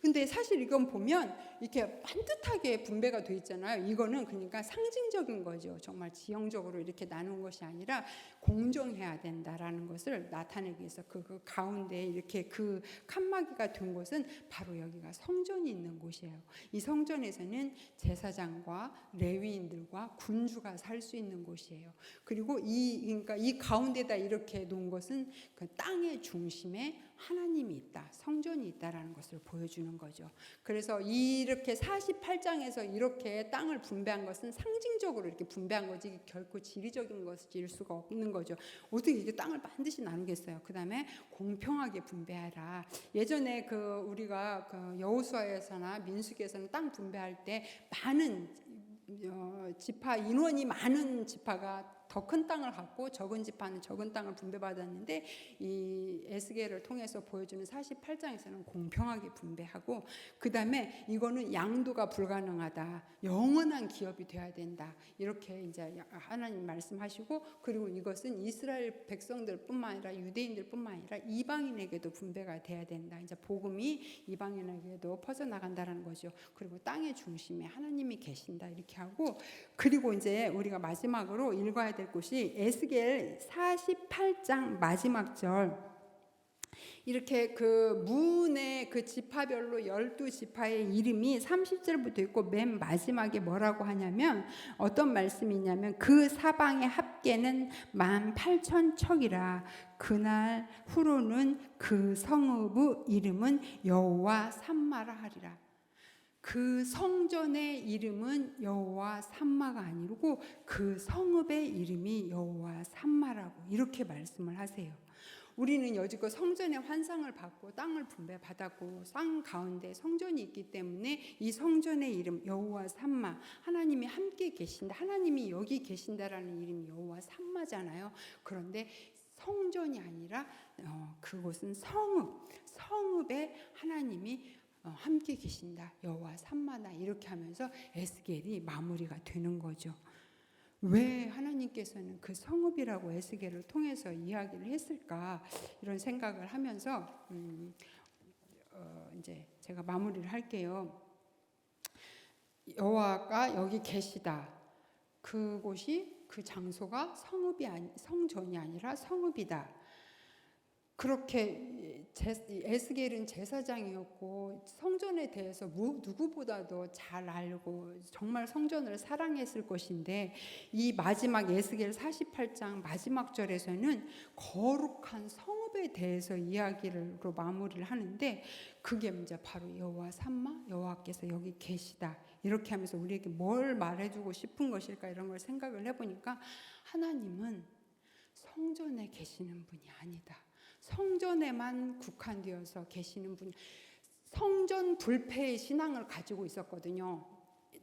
근데 사실 이건 보면 이렇게 반듯하게 분배가 돼 있잖아요. 이거는 그러니까 상징적인 거죠. 정말 지형적으로 이렇게 나눈 것이 아니라 공정해야 된다라는 것을 나타내기 위해서 그 가운데 이렇게 그 칸막이가 된 곳은 바로 여기가 성전이 있는 곳이에요. 이 성전에서는 제사장과 레위인들과 군주가 살 수 있는 곳이에요. 그리고 그러니까 이 가운데다 이렇게 놓은 것은 그 땅의 중심에 하나님이 있다, 성전이 있다라는 것을 보여주는 거죠. 그래서 이렇게 48장에서 이렇게 땅을 분배한 것은 상징적으로 이렇게 분배한 거지 결코 지리적인 것일 수가 없는 거죠. 어떻게 이게 땅을 반드시 나누겠어요? 그 다음에 공평하게 분배하라. 예전에 우리가 여호수아에서나 민수기에서는 땅 분배할 때 많은 지파 인원이 많은 지파가 더 큰 땅을 갖고 적은 지파는 적은 땅을 분배받았는데 이 에스겔을 통해서 보여주는 48장에서는 공평하게 분배하고 그 다음에 이거는 양도가 불가능하다, 영원한 기업이 돼야 된다 이렇게 이제 하나님 말씀하시고 그리고 이것은 이스라엘 백성들뿐만 아니라 유대인들뿐만 아니라 이방인에게도 분배가 돼야 된다. 이제 복음이 이방인에게도 퍼져나간다라는 거죠. 그리고 땅의 중심에 하나님이 계신다 이렇게 하고 그리고 이제 우리가 마지막으로 읽어야 될 곳이 에스겔 48장 마지막 절 이렇게 그 문의 그 지파별로 12지파의 이름이 30절부터 있고 맨 마지막에 뭐라고 하냐면 어떤 말씀이냐면 그 사방의 합계는 18,000척이라 그날 후로는 그 성읍의 이름은 여호와 삼마라 하리라. 그 성전의 이름은 여호와 삼마가 아니고 그 성읍의 이름이 여호와 삼마라고 이렇게 말씀을 하세요. 우리는 여지껏 성전의 환상을 받고 땅을 분배받았고 땅 가운데 성전이 있기 때문에 이 성전의 이름 여호와 삼마, 하나님이 함께 계신다, 하나님이 여기 계신다라는 이름이 여호와 삼마잖아요. 그런데 성전이 아니라 그곳은 성읍에 하나님이 함께 계신다, 여호와 삼마다 이렇게 하면서 에스겔이 마무리가 되는 거죠. 왜 하나님께서는 그 성읍이라고 에스겔을 통해서 이야기를 했을까 이런 생각을 하면서 이제 제가 마무리를 할게요. 여호와가 여기 계시다. 그곳이 그 장소가 성전이 아니라 성읍이다. 그렇게 에스겔은 제사장이었고 성전에 대해서 누구보다도 잘 알고 정말 성전을 사랑했을 것인데 이 마지막 에스겔 48장 마지막 절에서는 거룩한 성읍에 대해서 이야기로 마무리를 하는데 그게 이제 바로 여호와 삼마, 여호와께서 여기 계시다 이렇게 하면서 우리에게 뭘 말해주고 싶은 것일까 이런 걸 생각을 해보니까 하나님은 성전에 계시는 분이 아니다. 성전에만 국한되어서 계시는 분, 성전 불패의 신앙을 가지고 있었거든요.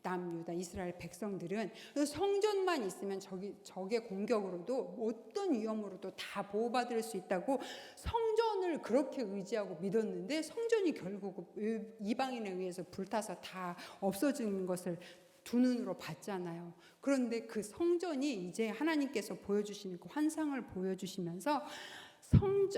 남유다 이스라엘 백성들은. 그래서 성전만 있으면 적의 공격으로도 어떤 위험으로도 다 보호받을 수 있다고 성전을 그렇게 의지하고 믿었는데 성전이 결국 이방인에 의해서 불타서 다 없어지는 것을 두 눈으로 봤잖아요. 그런데 그 성전이 이제 하나님께서 보여주시는 그 환상을 보여주시면서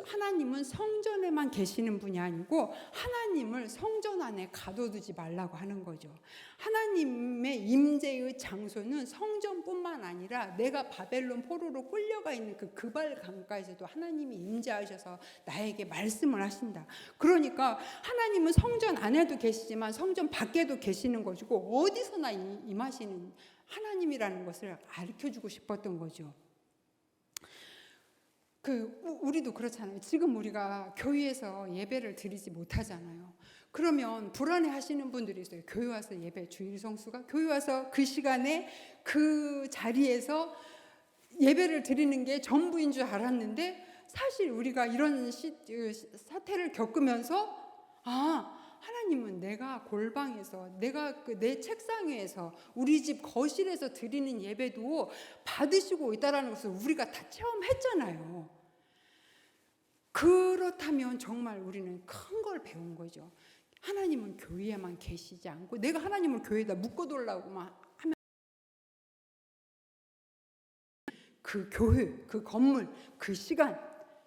하나님은 성전에만 계시는 분이 아니고 하나님을 성전 안에 가둬두지 말라고 하는 거죠. 하나님의 임재의 장소는 성전뿐만 아니라 내가 바벨론 포로로 끌려가 있는 그 그발 강가에서도 하나님이 임재하셔서 나에게 말씀을 하신다. 그러니까 하나님은 성전 안에도 계시지만 성전 밖에도 계시는 것이고 어디서나 임하시는 하나님이라는 것을 가르쳐주고 싶었던 거죠. 우리도 그렇잖아요. 지금 우리가 교회에서 예배를 드리지 못하잖아요. 그러면 불안해 하시는 분들이 있어요. 교회 와서 예배 주일 성수가 교회 와서 그 시간에 그 자리에서 예배를 드리는 게 전부인 줄 알았는데 사실 우리가 이런 사태를 겪으면서 하나님은 내가 골방에서 내가 내 책상 위에서 우리 집 거실에서 드리는 예배도 받으시고 있다라는 것을 우리가 다 체험했잖아요. 그렇다면 정말 우리는 큰 걸 배운 거죠. 하나님은 교회에만 계시지 않고 내가 하나님을 교회에다 묶어두려고만 하면 그 교회, 그 건물, 그 시간,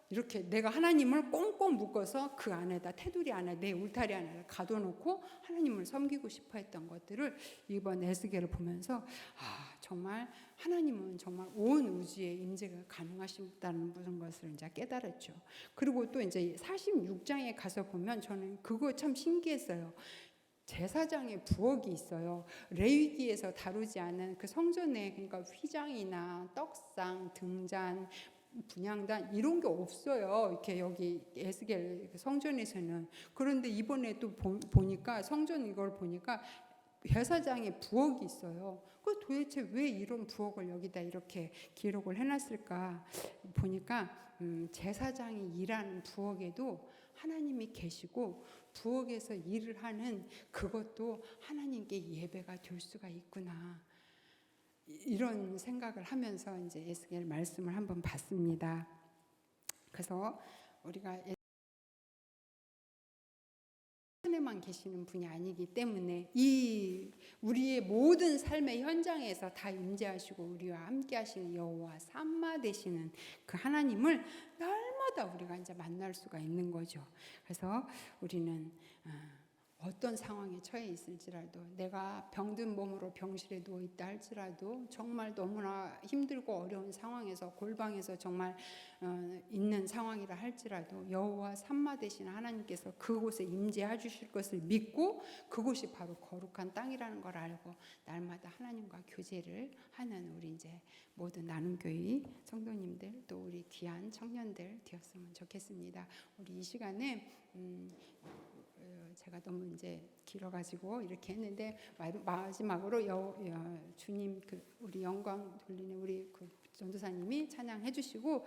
이렇게 내가 하나님을 꽁꽁 묶어서 그 안에다, 테두리 안에, 내 울타리 안에 가둬놓고 하나님을 섬기고 싶어 했던 것들을 이번 에스겔을 보면서 정말 하나님은 정말 온 우주에 임재가 가능하시다는 무슨 것을 이제 깨달았죠. 그리고 또 이제 46장에 가서 보면 저는 그거 참 신기했어요. 제사장의 부엌이 있어요. 레위기에서 다루지 않은 그 성전에, 그러니까 휘장이나 떡상, 등잔, 분향단 이런 게 없어요. 이렇게 여기 에스겔 성전에서는. 그런데 이번에 또 보니까 성전 이걸 보니까 제사장의 부엌이 있어요. 그 도대체 왜 이런 부엌을 여기다 이렇게 기록을 해놨을까 보니까 제사장이 일하는 부엌에도 하나님이 계시고 부엌에서 일을 하는 그것도 하나님께 예배가 될 수가 있구나. 이런 생각을 하면서 이제 에스겔 말씀을 한번 봤습니다. 그래서 우리가 에만 계시는 분이 아니기 때문에 이 우리의 모든 삶의 현장에서 다 임재하시고 우리와 함께 하시는 여호와 삼마 되시는 그 하나님을 날마다 우리가 이제 만날 수가 있는 거죠. 그래서 우리는 어떤 상황에 처해 있을지라도, 내가 병든 몸으로 병실에 누워 있다 할지라도, 정말 너무나 힘들고 어려운 상황에서, 골방에서 정말 있는 상황이라 할지라도 여호와 삼마 되신 하나님께서 그곳에 임재해 주실 것을 믿고 그곳이 바로 거룩한 땅이라는 걸 알고 날마다 하나님과 교제를 하는 우리 이제 모든 나눔교회 성도님들, 또 우리 귀한 청년들 되었으면 좋겠습니다. 우리 이 시간에 제가 너무 이제 길어가지고 이렇게 했는데 마지막으로 주님 우리 영광 돌리는 우리 그 전도사님이 찬양해 주시고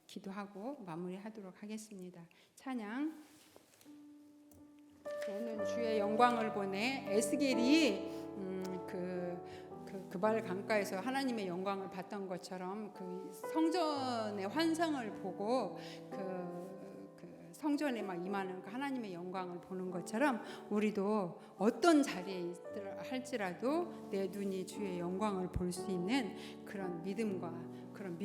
기도하고 마무리하도록 하겠습니다. 찬양. 저는 주의 영광을 보내. 에스겔이 그발 강가에서 하나님의 영광을 봤던 것처럼 그 성전의 환상을 보고 성전에 막 임하는 그 하나님의 영광을 보는 것처럼 우리도 어떤 자리에 있더라 할지라도 내 눈이 주의 영광을 볼 수 있는 그런 믿음과 그런